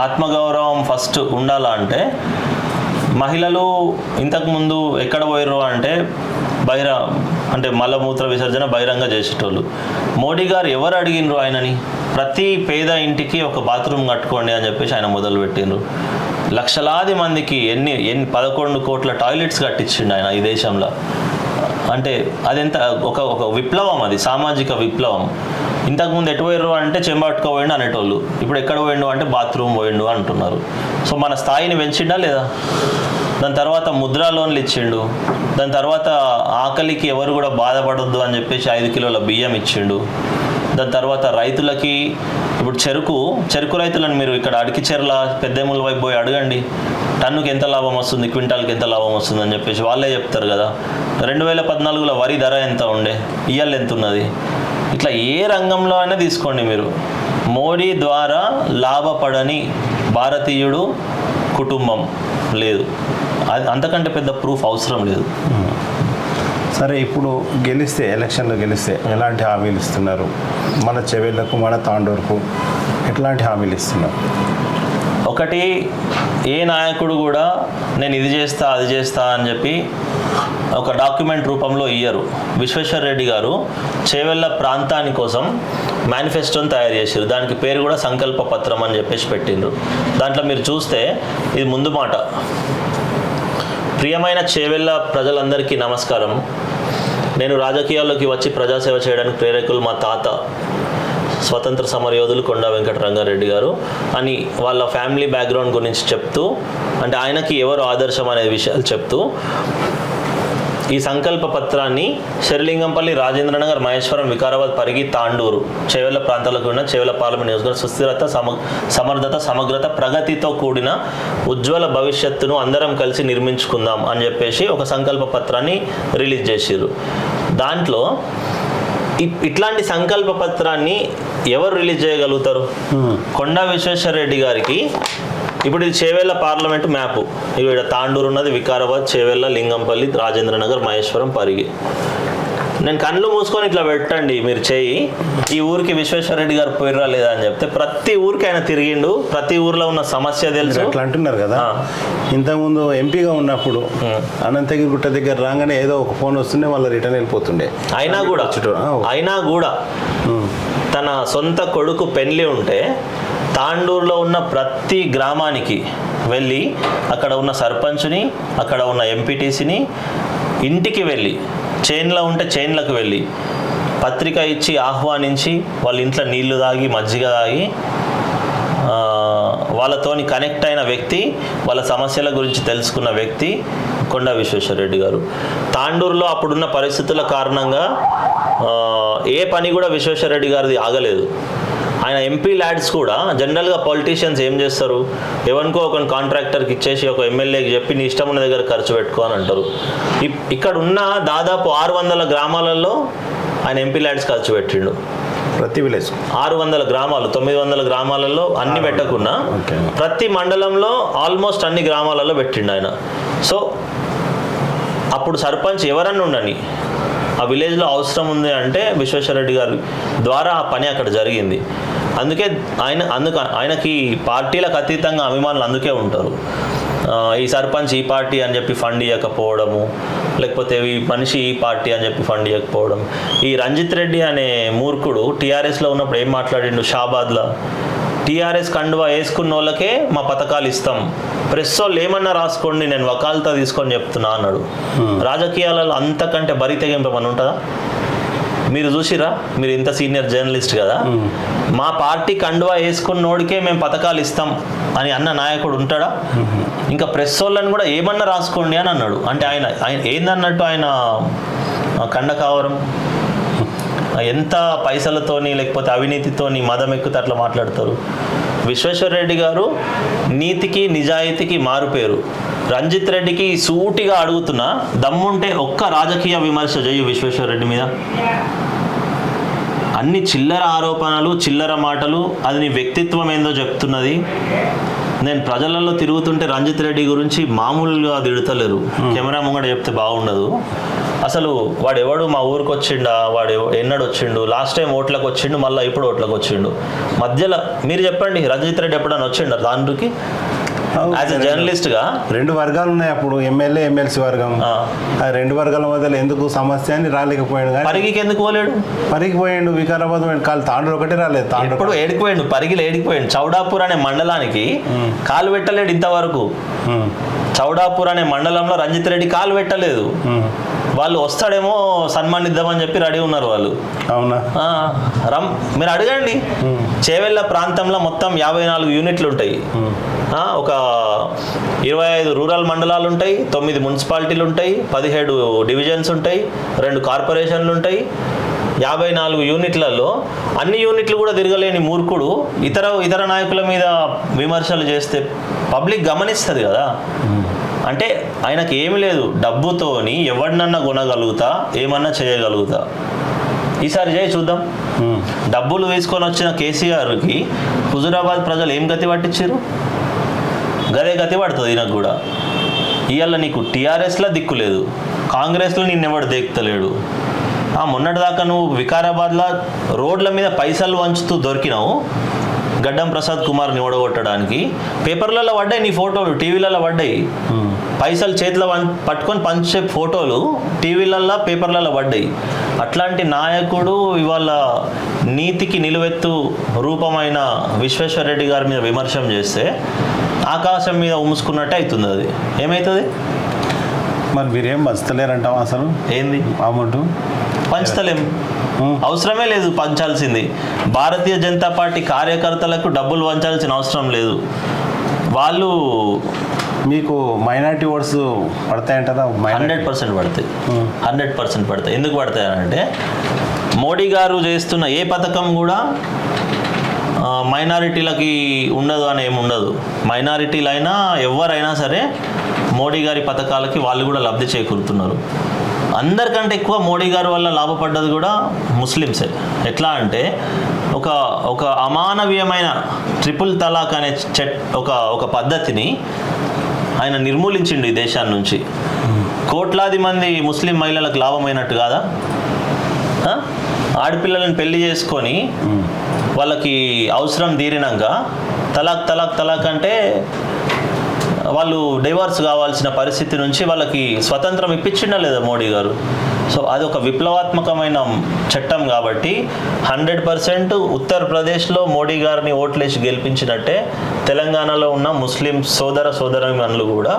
ఆత్మగౌరవం ఫస్ట్ ఉండాలంటే మహిళలు ఇంతకుముందు ఎక్కడ పోయారు అంటే అంటే మలమూత్ర విసర్జన బహిరంగ చేసేటోళ్ళు. మోడీ గారు ఎవరు అడిగినరు ఆయనని? ప్రతి పేద ఇంటికి ఒక బాత్రూమ్ కట్టుకోండి అని చెప్పేసి ఆయన మొదలుపెట్టిండ్రు. లక్షలాది మందికి ఎన్ని 11 కోట్ల టాయిలెట్స్ కట్టించిండు ఆయన ఈ దేశంలో. అంటే అదెంత ఒక విప్లవం, అది సామాజిక విప్లవం. ఇంతకుముందు ఎటు పోయారు అంటే చెంబట్టుకు పోయిండు అనేటోళ్ళు, ఇప్పుడు ఎక్కడ పోయిండు అంటే బాత్రూమ్ పోయిండు అంటున్నారు. సో మన స్థాయిని పెంచిండా లేదా? దాని తర్వాత ముద్రా లోన్లు ఇచ్చిండు. దాని తర్వాత ఆకలికి ఎవరు కూడా బాధపడొద్దు అని చెప్పేసి 5 కిలోల బియ్యం ఇచ్చిండు. దాని తర్వాత రైతులకి ఇప్పుడు చెరుకు రైతులను మీరు ఇక్కడ అడికిచెర్ల పెద్దేముల వైపు పోయి అడగండి, టన్నుకి ఎంత లాభం వస్తుంది, క్వింటాల్కి ఎంత లాభం వస్తుంది అని చెప్పేసి వాళ్ళే చెప్తారు కదా. 2014లో వరి ధర ఎంత ఉండే, ఇయ్యాల ఎంత ఉన్నది. ఇట్లా ఏ రంగంలో అయినా తీసుకోండి మీరు, మోడీ ద్వారా లాభపడని భారతీయుడు కుటుంబం లేదు. అది అంతకంటే పెద్ద ప్రూఫ్ అవసరం లేదు. సరే, ఇప్పుడు గెలిస్తే, ఎలక్షన్లో గెలిస్తే ఎలాంటి హామీలు ఇస్తున్నారు? మన చెవెళ్లకు, మన తాండూరుకు ఎట్లాంటి హామీలు ఇస్తున్నారు? ఒకటి, ఏ నాయకుడు కూడా నేను ఇది చేస్తా అది చేస్తా అని చెప్పి ఒక డాక్యుమెంట్ రూపంలో ఇయ్యరు. విశ్వేశ్వర రెడ్డి గారు చేవెళ్ళ ప్రాంతాని కోసం మేనిఫెస్టోని తయారు చేశారు. దానికి పేరు కూడా సంకల్ప పత్రం అని చెప్పేసి పెట్టిండ్రు. దాంట్లో మీరు చూస్తే ఇది ముందు మాట: ప్రియమైన చేవెళ్ళ ప్రజలందరికీ నమస్కారం. నేను రాజకీయాల్లోకి వచ్చి ప్రజాసేవ చేయడానికి ప్రేరకులు మా తాత స్వతంత్ర సమరయోధులు కొండా వెంకట రంగారెడ్డి గారు అని వాళ్ళ ఫ్యామిలీ బ్యాక్గ్రౌండ్ గురించి చెప్తూ, అంటే ఆయనకి ఎవరు ఆదర్శం అనే విషయాలు చెప్తూ ఈ సంకల్ప పత్రాన్ని శరిలింగంపల్లి, రాజేంద్రనగర్, మహేశ్వరం, వికారాబాద్, పరిగి, తాండూరు చేవెళ్ళ ప్రాంతాలకు ఉన్న చేవెళ్ళ పార్లమెంట్ నియోజకవర్గం సుస్థిరత, సమర్థత, సమగ్రత, ప్రగతితో కూడిన ఉజ్వల భవిష్యత్తును అందరం కలిసి నిర్మించుకుందాం అని చెప్పేసి ఒక సంకల్ప పత్రాన్ని రిలీజ్ చేసిర్రు. దాంట్లో ఇట్లాంటి సంకల్ప పత్రాన్ని ఎవరు రిలీజ్ చేయగలుగుతారు? కొండా విశ్వేశ్వర రెడ్డి గారికి ఇప్పుడు ఇది చేవెళ్ళ పార్లమెంటు మ్యాపు. ఇక్కడ తాండూరు ఉన్నది, వికారాబాద్, చేవెళ్ళ, లింగంపల్లి, రాజేంద్రనగర్, మహేశ్వరం, పరిగి. నేను కళ్ళు మూసుకొని ఇట్లా పెట్టండి మీరు చేయి, ఈ ఊరికి విశ్వేశ్వర రెడ్డి గారు పోయిరా లేదా అని చెప్తే ప్రతి ఊరికి ఆయన తిరిగిండు. ప్రతి ఊర్లో ఉన్న సమస్య తెలుసు. అట్లా అంటున్నారు కదా. ఇంతకుముందు ఎంపీగా ఉన్నప్పుడు అనంతగిరి గుట్ట దగ్గర రాగానే ఏదో ఒక ఫోన్ వస్తుండే, మళ్ళీ రిటర్న్ వెళ్ళిపోతుండే. అయినా కూడా తన సొంత కొడుకు పెళ్లి ఉంటే తాండూరులో ఉన్న ప్రతి గ్రామానికి వెళ్ళి అక్కడ ఉన్న సర్పంచ్ని, అక్కడ ఉన్న ఎంపీటీసీని ఇంటికి వెళ్ళి, చైన్లో ఉంటే చైన్లకు వెళ్ళి పత్రిక ఇచ్చి ఆహ్వానించి వాళ్ళ ఇంట్లో నీళ్లు తాగి, మజ్జిగ తాగి వాళ్ళతోని కనెక్ట్ అయిన వ్యక్తి, వాళ్ళ సమస్యల గురించి తెలుసుకున్న వ్యక్తి కొండా విశ్వేశ్వర రెడ్డి గారు. తాండూరులో అప్పుడున్న పరిస్థితుల కారణంగా ఏ పని కూడా విశ్వేశ్వర రెడ్డి గారిది ఆగలేదు. ఆయన ఎంపీ ల్యాడ్స్ కూడా జనరల్గా పొలిటీషియన్స్ ఏం చేస్తారు, ఎవరికో ఒక కాంట్రాక్టర్కి ఇచ్చేసి ఒక ఎమ్మెల్యేకి చెప్పి నీ ఇష్టం ఉన్న దగ్గర ఖర్చు పెట్టుకో అని అంటారు. ఇక్కడ ఉన్న దాదాపు 600 గ్రామాలలో ఆయన ఎంపీ ల్యాడ్స్ ఖర్చు పెట్టిండు. ప్రతి విలేజ్ 600 గ్రామాలు, 900 గ్రామాలలో అన్ని పెట్టకున్నా ప్రతి మండలంలో ఆల్మోస్ట్ అన్ని గ్రామాలలో పెట్టిండు ఆయన. సో అప్పుడు సర్పంచ్ ఎవరన్నా ఉండని ఆ విలేజ్లో అవసరం ఉంది అంటే విశ్వేశ్వర రెడ్డి గారి ద్వారా ఆ పని అక్కడ జరిగింది. అందుకే ఆయనకి పార్టీలకు అతీతంగా అభిమానులు అందుకే ఉంటారు. ఈ సర్పంచ్ ఈ పార్టీ అని చెప్పి ఫండ్ ఇవ్వకపోవడము, లేకపోతే ఈ మనిషి ఈ పార్టీ అని చెప్పి ఫండ్ ఇవ్వకపోవడం. ఈ రంజిత్ రెడ్డి అనే మూర్ఖుడు టీఆర్ఎస్లో ఉన్నప్పుడు ఏం మాట్లాడిండు షాబాద్లో, టీఆర్ఎస్ కండువా వేసుకున్న వాళ్ళకే మా పథకాలు ఇస్తాం, ప్రెస్ వాళ్ళు ఏమన్నా రాసుకోండి, నేను వకాల్తా తీసుకొని చెప్తున్నా అన్నాడు. రాజకీయాలలో అంతకంటే బరి తెగింపమని ఉంటుందా? మీరు చూసిరా, మీరు ఇంత సీనియర్ జర్నలిస్ట్ కదా, మా పార్టీ కండువా వేసుకున్నోడికే మేము పథకాలు ఇస్తాం అని అన్న నాయకుడు ఉంటాడా? ఇంకా ప్రెస్ వాళ్ళని కూడా ఏమన్నా రాసుకోండి అని అన్నాడు. అంటే ఆయన ఏందన్నట్టు ఆయన కండకావరం. ఎంత పైసలతోని లేకపోతే అవినీతితోని మదం ఎక్కుతే అట్లా మాట్లాడతారు. విశ్వేశ్వర రెడ్డి గారు నీతికి నిజాయితీకి మారుపేరు. రంజిత్ రెడ్డికి సూటిగా అడుగుతున్నా, దమ్ముంటే ఒక్క రాజకీయ విమర్శ చేయు విశ్వేశ్వర రెడ్డి మీద. అన్ని చిల్లర ఆరోపణలు, చిల్లర మాటలు, అది నీ వ్యక్తిత్వం ఏందో చెప్తున్నది. నేను ప్రజలలో తిరుగుతుంటే రంజిత్ రెడ్డి గురించి మామూలుగా తిడతలేరు, కెమెరా ముంగడ చెప్తే బాగుండదు. అసలు వాడు ఎవడు మా ఊరికి వచ్చిండా, వాడు ఎన్నడు వచ్చిండు, లాస్ట్ టైం ఓట్లకు వచ్చిండు, మళ్ళీ ఇప్పుడు ఓట్లకు వచ్చిండు. మధ్యలో మీరు చెప్పండి, రంజిత్ రెడ్డి ఎప్పుడైనా వచ్చిండా దానికి? యాజ్ ఎ జర్నలిస్ట్గా 2 వర్గాలు ఉన్నాయి అప్పుడు, ఎమ్మెల్యే ఎమ్మెల్సీ వర్గం. ఆ 2 వర్గాల మధ్యలో ఎందుకు సమస్య అని రాలేకపోయాడు. కానీ పరిగికి ఎందుకు పోలేడు? పరిగి పోయిండు, వికారాబాద్ పోయిండు, కాలు తాండూరు ఒకటే రాలేదు. ఇప్పుడు ఏడికిపోయిండు, పరిగిలో ఏడికిపోయిండు. చౌడాపూర్ అనే మండలానికి కాలు పెట్టలేడు ఇంతవరకు. చౌడాపూర్ అనే మండలంలో రంజిత్ రెడ్డి కాలు పెట్టలేదు. వాళ్ళు వస్తాడేమో సన్మానిద్దామని చెప్పి రెడీ ఉన్నారు వాళ్ళు. అవునా? మీరు అడగండి. చేవెళ్ళ ప్రాంతంలో మొత్తం 54 యూనిట్లు ఉంటాయి. ఒక 25 రూరల్ మండలాలు ఉంటాయి, 9 మున్సిపాలిటీలు ఉంటాయి, 17 డివిజన్స్ ఉంటాయి, 2 కార్పొరేషన్లు ఉంటాయి. 54 యూనిట్లలో అన్ని యూనిట్లు కూడా తిరగలేని మూర్ఖుడు ఇతర నాయకుల మీద విమర్శలు చేస్తే పబ్లిక్ గమనిస్తుంది కదా. అంటే ఆయనకి ఏమి లేదు, డబ్బుతోని ఎవరినన్నా కొనగలుగుతా, ఏమన్నా చేయగలుగుతా. ఈసారి చేయి చూద్దాం. డబ్బులు తీసుకొని వచ్చిన కేసీఆర్కి హుజూరాబాద్ ప్రజలు ఏం గతి పట్టించారు? గదే గతి పడుతుంది నాకు కూడా. ఇవాళ నీకు టీఆర్ఎస్లో దిక్కు లేదు, కాంగ్రెస్లో నిన్నెవడు దేక్తలేడు. మొన్నటిదాకా నువ్వు వికారాబాద్లో రోడ్ల మీద పైసలు వంచుతూ దొరికినావు గడ్డం ప్రసాద్ కుమార్ని ఓడగొట్టడానికి. పేపర్లలో పడ్డాయి నీ ఫోటోలు, టీవీలలో పడ్డాయి. పైసలు చేతిలో పట్టుకొని పంచే ఫోటోలు టీవీలల్లో పేపర్లలో పడ్డాయి. అట్లాంటి నాయకుడు ఇవాళ నీతికి నిలువెత్తు రూపమైన విశ్వేశ్వరరెడ్డి గారి మీద విమర్శం చేస్తే ఆకాశం మీద ఉమ్ముసుకున్నట్టే అవుతుంది. అది ఏమవుతుంది మరి? మీరేం పంచలేరంటావా అసలు? ఏంది అమౌంట్ పంచలేం, అవసరమే లేదు పంచాల్సింది. భారతీయ జనతా పార్టీ కార్యకర్తలకు డబ్బులు పంచాల్సిన అవసరం లేదు. వాళ్ళు మీకు మైనారిటీ ఓట్స్ పడతాయంటారా? 100% పడతాయి, 100% పడతాయి. ఎందుకు పడతాయి అంటే మోడీ గారు చేస్తున్న ఏ పథకం కూడా మైనారిటీలకి ఉండదు అని ఏమి ఉండదు. మైనారిటీలైనా ఎవరైనా సరే మోడీ గారి పథకాలకి వాళ్ళు కూడా లబ్ధి చేకూరుతున్నారు. అందరికంటే ఎక్కువ మోడీ గారి వల్ల లాభపడ్డది కూడా ముస్లిమ్సే. ఎట్లా అంటే ఒక అమానవీయమైన ట్రిపుల్ తలాక్ అనే ఒక పద్ధతిని ఆయన నిర్మూలించిండు ఈ దేశాన్ని నుంచి. కోట్లాది మంది ముస్లిం మహిళలకు లాభమైనట్టు కాదా? ఆడపిల్లలను పెళ్లి చేసుకొని వాళ్ళకి అవసరం తీరినాక తలాక్ అంటే వాళ్ళు డైవర్స్ కావాల్సిన పరిస్థితి నుంచి వాళ్ళకి స్వతంత్రం ఇప్పించిండా లేదా మోడీ గారు? సో అది ఒక విప్లవాత్మకమైన చట్టం కాబట్టి 100% ఉత్తరప్రదేశ్లో మోడీ గారిని ఓట్లేసి గెలిపించినట్టే తెలంగాణలో ఉన్న ముస్లిం సోదరమణులు కూడా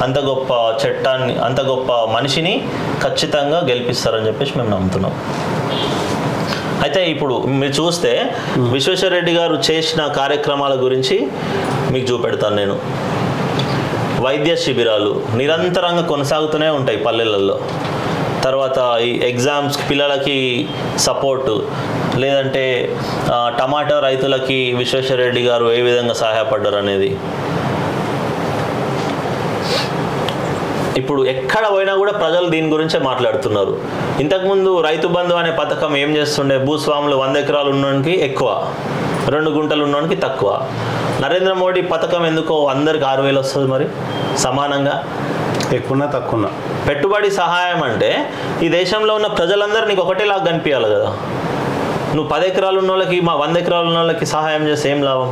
అంత గొప్ప చట్టాన్ని, అంత గొప్ప మనిషిని ఖచ్చితంగా గెలిపిస్తారని చెప్పేసి మేము నమ్ముతున్నాం. అయితే ఇప్పుడు మీరు చూస్తే విశ్వేశ్వరరెడ్డి గారు చేసిన కార్యక్రమాల గురించి మీకు చూపెడతాను నేను. వైద్య శిబిరాలు నిరంతరంగా కొనసాగుతూనే ఉంటాయి పల్లెలలో. తర్వాత ఈ ఎగ్జామ్స్ పిల్లలకి సపోర్టు, లేదంటే టమాటా రైతులకి విశ్వేశ్వరరెడ్డి గారు ఏ విధంగా సహాయపడ్డారు అనేది. ఇప్పుడు ఎక్కడ పోయినా కూడా ప్రజలు దీని గురించే మాట్లాడుతున్నారు. ఇంతకుముందు రైతు బంధు అనే పథకం ఏం చేస్తుండే? భూస్వాములు 100 ఎకరాలు ఉన్నోనికి ఎక్కువ, 2 గుంటలు ఉన్నోనికి తక్కువ. నరేంద్ర మోడీ పథకం ఎందుకో అందరికి 6,000 వస్తుంది. మరి సమానంగా ఎక్కువ తక్కువ పెట్టుబడి సహాయం అంటే ఈ దేశంలో ఉన్న ప్రజలందరూ నీకు ఒకటేలాగా కనిపించాలి కదా. నువ్వు 10 ఎకరాలు ఉన్న వాళ్ళకి 100 ఎకరాలు ఉన్న వాళ్ళకి సహాయం చేస్తే ఏం లాభం?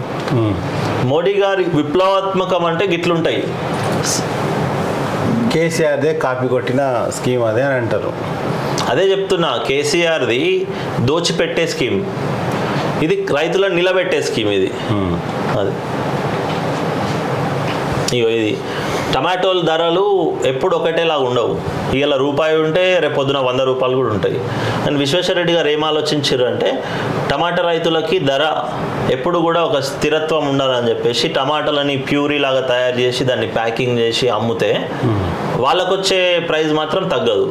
మోడీ గారి విప్లవాత్మకం అంటే గిట్లుంటాయి. కేసీఆర్దే కాపీ కొట్టిన స్కీమ్ అదే అని అంటారు. అదే చెప్తున్నా, కేసీఆర్ది దోచిపెట్టే స్కీమ్, ఇది రైతులను నిలబెట్టే స్కీమ్. ఇది అది ఇది టమాటోల ధరలు ఎప్పుడు ఒకటేలాగా ఉండవు. ఇవాళ రూపాయి ఉంటే రేపు పొద్దున 100 రూపాయలు కూడా ఉంటాయి. అండ్ విశ్వేశ్వరరెడ్డి గారు ఏం ఆలోచించారు అంటే టమాటా రైతులకి ధర ఎప్పుడు కూడా ఒక స్థిరత్వం ఉండాలని చెప్పేసి టమాటాలని ప్యూరీ లాగా తయారు చేసి దాన్ని ప్యాకింగ్ చేసి అమ్ముతే వాళ్ళకు వచ్చే ప్రైస్ మాత్రం తగ్గదు.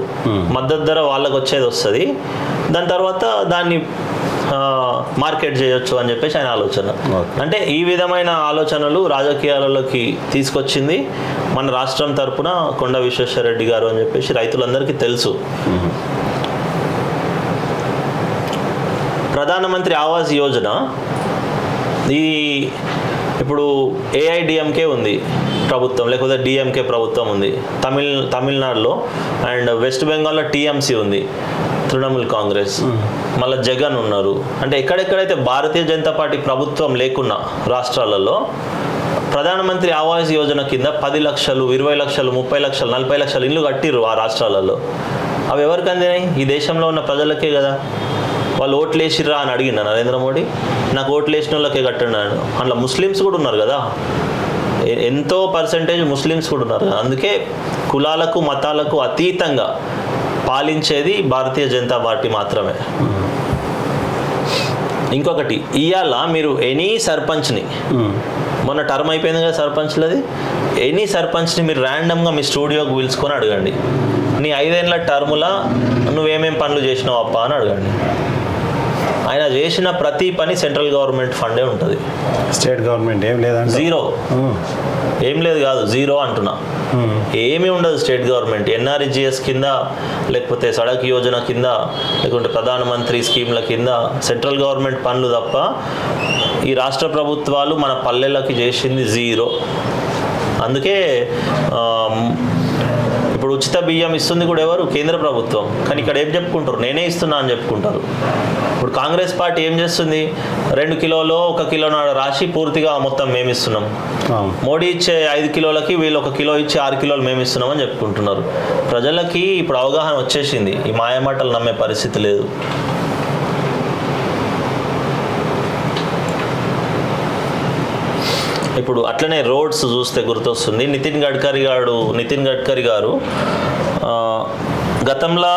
మద్దతు ధర వాళ్ళకు వచ్చేది వస్తుంది. దాని తర్వాత దాన్ని మార్కెట్ చేయొచ్చు అని చెప్పేసి ఆయన ఆలోచన. అంటే ఈ విధమైన ఆలోచనలు రాజకీయాలలోకి తీసుకొచ్చింది మన రాష్ట్రం తరపున కొండ విశ్వేశ్వరరెడ్డి గారు అని చెప్పేసి రైతులందరికీ తెలుసు. ప్రధానమంత్రి ఆవాస్ యోజన ఈ ఇప్పుడు ఏఐడిఎంకే ఉంది ప్రభుత్వం, లేకపోతే డిఎంకే ప్రభుత్వం ఉంది తమిళనాడులో, అండ్ వెస్ట్ బెంగాల్లో టీఎంసీ ఉంది, తృణమూల్ కాంగ్రెస్, మళ్ళీ జగన్ ఉన్నారు. అంటే ఎక్కడెక్కడైతే భారతీయ జనతా పార్టీ ప్రభుత్వం లేకున్నా రాష్ట్రాలలో ప్రధానమంత్రి ఆవాస్ యోజన కింద 10 లక్షలు, 20 లక్షలు, 30 లక్షలు, 40 లక్షలు ఇల్లు కట్టిర్రు ఆ రాష్ట్రాలలో. అవి ఎవరికి అందినాయి? ఈ దేశంలో ఉన్న ప్రజలకే కదా. వాళ్ళు ఓట్లు వేసిర్రా అని అడిగిండ నరేంద్ర మోడీ? నాకు ఓట్లు వేసిన వాళ్ళకే కట్టన్నాడు. అందులో ముస్లిమ్స్ కూడా ఉన్నారు కదా, ఎంతో పర్సెంటేజ్ ముస్లిమ్స్ కూడా ఉన్నారు కదా. అందుకే కులాలకు మతాలకు అతీతంగా పాలించేది భారతీయ జనతా పార్టీ మాత్రమే. ఇంకొకటి, ఇవాళ మీరు ఎనీ సర్పంచ్ని, మొన్న టర్మ్ అయిపోయింది కదా సర్పంచ్లది, ఎనీ సర్పంచ్ని మీరు ర్యాండమ్గా మీ స్టూడియోకి పిలుచుకొని అడగండి, నీ 5 ఏళ్ళ టర్ములా నువ్వేమేం పనులు చేసినావు అప్ప అని అడగండి. ఆయన చేసిన ప్రతి పని సెంట్రల్ గవర్నమెంట్ ఫండే ఉంటుంది. స్టేట్ గవర్నమెంట్ ఏం లేదండి, జీరో. ఏం లేదు కాదు, జీరో అంటున్నా. ఏమీ ఉండదు స్టేట్ గవర్నమెంట్. ఎన్ఆర్ఈజిఎస్ కింద, లేకపోతే సడక్ యోజన కింద, లేకుంటే ప్రధానమంత్రి స్కీమ్ల కింద సెంట్రల్ గవర్నమెంట్ పనులు తప్ప ఈ రాష్ట్ర ప్రభుత్వాలు మన పల్లెలకి చేసింది జీరో. అందుకే ఇప్పుడు ఉచిత బియ్యం ఇస్తుంది కూడా ఎవరు? కేంద్ర ప్రభుత్వం. కానీ ఇక్కడ ఏం చెప్పుకుంటారు? నేనే ఇస్తున్నా అని చెప్పుకుంటారు. ఇప్పుడు కాంగ్రెస్ పార్టీ ఏం చేస్తుంది? 2 కిలోలో 1 కిలో రాసి పూర్తిగా మొత్తం మేము ఇస్తున్నాం. మోడీ ఇచ్చే 5 కిలోలకి వీళ్ళు 1 కిలో ఇచ్చి 6 కిలోలు మేము ఇస్తున్నామని చెప్పుకుంటున్నారు. ప్రజలకి ఇప్పుడు అవగాహన వచ్చేసింది, ఈ మాయమాటలు నమ్మే పరిస్థితి లేదు. ఇప్పుడు అట్లనే రోడ్స్ చూస్తే గుర్తొస్తుంది నితిన్ గడ్కరీ గారు గతంలో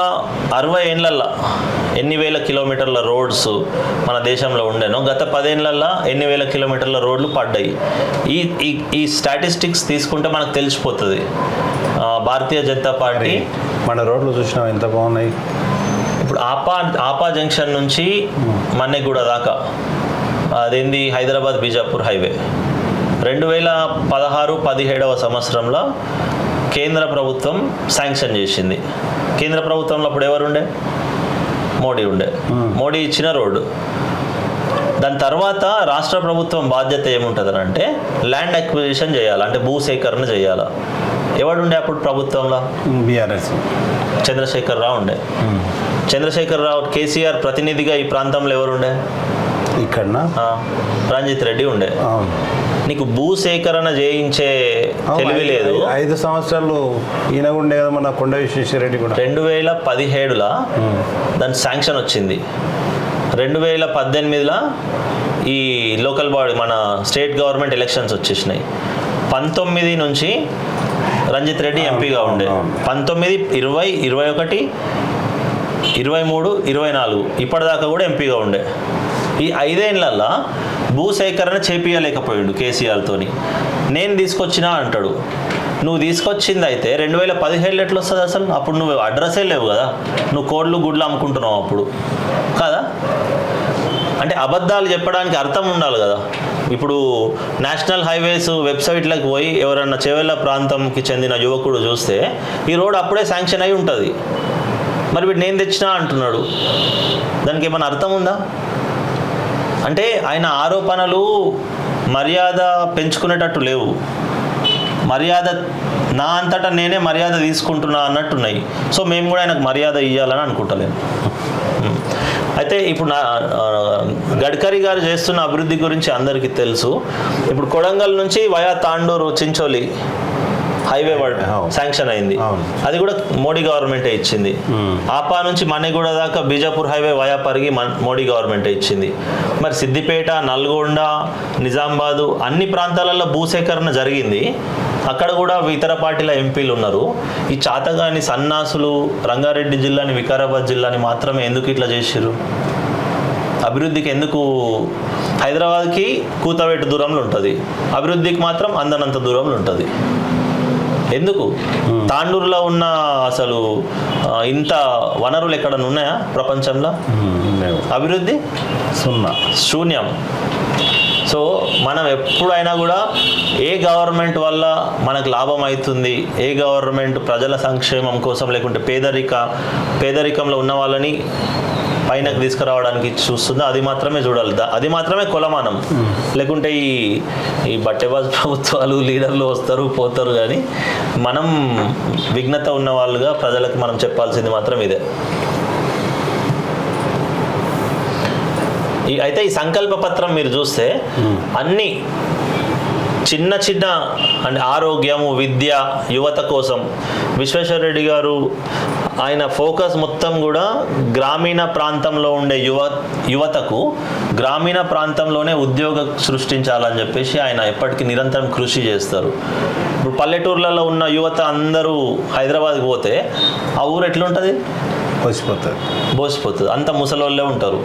60 ఏళ్ళల్లో ఎన్ని వేల కిలోమీటర్ల రోడ్స్ మన దేశంలో ఉండేనో గత 10 ఏళ్ళల్లో ఎన్ని వేల కిలోమీటర్ల రోడ్లు పడ్డాయి. ఈ స్టాటిస్టిక్స్ తీసుకుంటే మనకు తెలిసిపోతుంది. భారతీయ జనతా పార్టీ మన రోడ్లు చూసినా ఎంత బాగున్నాయి. ఇప్పుడు ఆపా జంక్షన్ నుంచి మన్నెగూడ దాకా అదేంది హైదరాబాద్ బీజాపూర్ హైవే 2016-17 సంవత్సరంలో కేంద్ర ప్రభుత్వం శాంక్షన్ చేసింది. కేంద్ర ప్రభుత్వంలో అప్పుడు ఎవరుండే? మోడీ ఉండే. మోడీ ఇచ్చిన రోడ్డు. దాని తర్వాత రాష్ట్ర ప్రభుత్వం బాధ్యత ఏముంటుంది అంటే ల్యాండ్ అక్విజిషన్ చేయాలి, అంటే భూసేకరణ చేయాలి. ఎవడుండే అప్పుడు ప్రభుత్వంలో? బీఆర్ఎస్ చంద్రశేఖరరావు ఉండే. చంద్రశేఖరరావు కేసీఆర్ ప్రతినిధిగా ఈ ప్రాంతంలో ఎవరుండే? ఇక్కడ రంజిత్ రెడ్డి ఉండే. నీకు భూసేకరణ చేయించే తెలివి లేదు. 5 సంవత్సరాలు ఈయన ఉండే కదా మన కొండ విశ్వేశ్వరరెడ్డి కూడా. 2017లో దాని శాంక్షన్ వచ్చింది. 2018లో ఈ లోకల్ బాడీ మన స్టేట్ గవర్నమెంట్ ఎలక్షన్స్ వచ్చేసినాయి. 19 నుంచి రంజిత్ రెడ్డి ఎంపీగా ఉండే. 19, 20, 21, 23, 24 ఇప్పటిదాకా కూడా ఎంపీగా ఉండే. ఈ 5 ఏళ్లలో భూసేకరణ చేపియలేకపోయాడు కేసీఆర్తోని. నేను తీసుకొచ్చినా అంటాడు. నువ్వు తీసుకొచ్చింది అయితే 2017 ఎట్లా వస్తుంది అసలు? అప్పుడు నువ్వు అడ్రస్సే లేవు కదా, నువ్వు కోడ్లు గుడ్లు అమ్ముకుంటున్నావు అప్పుడు కదా. అంటే అబద్ధాలు చెప్పడానికి అర్థం ఉండాలి కదా. ఇప్పుడు నేషనల్ హైవేస్ వెబ్సైట్లకు పోయి ఎవరన్నా చెవెళ్ళ ప్రాంతంకి చెందిన యువకుడు చూస్తే ఈ రోడ్ అప్పుడే శాంక్షన్ అయి ఉంటుంది. మరి వీడు నేను తెచ్చినా అంటున్నాడు. దానికి ఏమైనా అర్థం ఉందా? అంటే ఆయన ఆరోపణలు మర్యాద పెంచుకునేటట్టు లేవు. మర్యాద నా అంతటా నేనే మర్యాద తీసుకుంటున్నా అన్నట్టున్నాయి. సో మేము కూడా ఆయనకు మర్యాద ఇవ్వాలని అనుకుంటలేము. అయితే ఇప్పుడు గడ్కరీ గారు చేస్తున్న అభివృద్ధి గురించి అందరికీ తెలుసు. ఇప్పుడు కొడంగల్ నుంచి via Tandur Chincholi highway sanction అయింది. అది కూడా మోడీ గవర్నమెంటే ఇచ్చింది. ఆపా నుంచి మన్నెగూడ దాకా బీజాపూర్ హైవే వయా పరిగి మోడీ గవర్నమెంటే ఇచ్చింది. మరి సిద్దిపేట, నల్గొండ, నిజామాబాదు అన్ని ప్రాంతాలలో భూసేకరణ జరిగింది. అక్కడ కూడా ఇతర పార్టీల ఎంపీలు ఉన్నారు. ఈ చాతగాని సన్నాసులు రంగారెడ్డి జిల్లాని, వికారాబాద్ జిల్లాని మాత్రమే ఎందుకు ఇట్లా చేసిర్రు? అభివృద్ధికి ఎందుకు? హైదరాబాద్కి కూతవేటు దూరంలో ఉంటుంది, అభివృద్ధికి మాత్రం అందనంత దూరంలో ఉంటుంది. ఎందుకు? తాండూరులో ఉన్న అసలు ఇంత వనరులు ఎక్కడన్నా ఉన్నాయా ప్రపంచంలో? అభివృద్ధి శూన్యం. సో మనం ఎప్పుడైనా కూడా ఏ గవర్నమెంట్ వల్ల మనకు లాభం అవుతుంది, ఏ గవర్నమెంట్ ప్రజల సంక్షేమం కోసం లేకుంటే పేదరికంలో ఉన్న వాళ్ళని పైనకు తీసుకురావడానికి చూస్తుందో అది మాత్రమే చూడాలి. అది మాత్రమే కొలమానం. లేకుంటే ఈ బట్టెబాజ్ ప్రభుత్వాలు లీడర్లు వస్తారు పోతారు, కానీ మనం విఘ్నత ఉన్న వాళ్ళుగా ప్రజలకు మనం చెప్పాల్సింది మాత్రం ఇదే. అయితే ఈ సంకల్ప పత్రం మీరు చూస్తే అన్ని చిన్న అంటే ఆరోగ్యము, విద్య, యువత కోసం విశ్వేశ్వరరెడ్డి గారు ఆయన ఫోకస్ మొత్తం కూడా గ్రామీణ ప్రాంతంలో ఉండే యువతకు గ్రామీణ ప్రాంతంలోనే ఉద్యోగ సృష్టించాలని చెప్పేసి ఆయన ఎప్పటికీ నిరంతరం కృషి చేస్తారు. ఇప్పుడు పల్లెటూర్లలో ఉన్న యువత అందరూ హైదరాబాద్కి పోతే ఆ ఊరు ఎట్లుంటుంది? బోసిపోతుంది. అంత ముసలోళ్ళే ఉంటారు.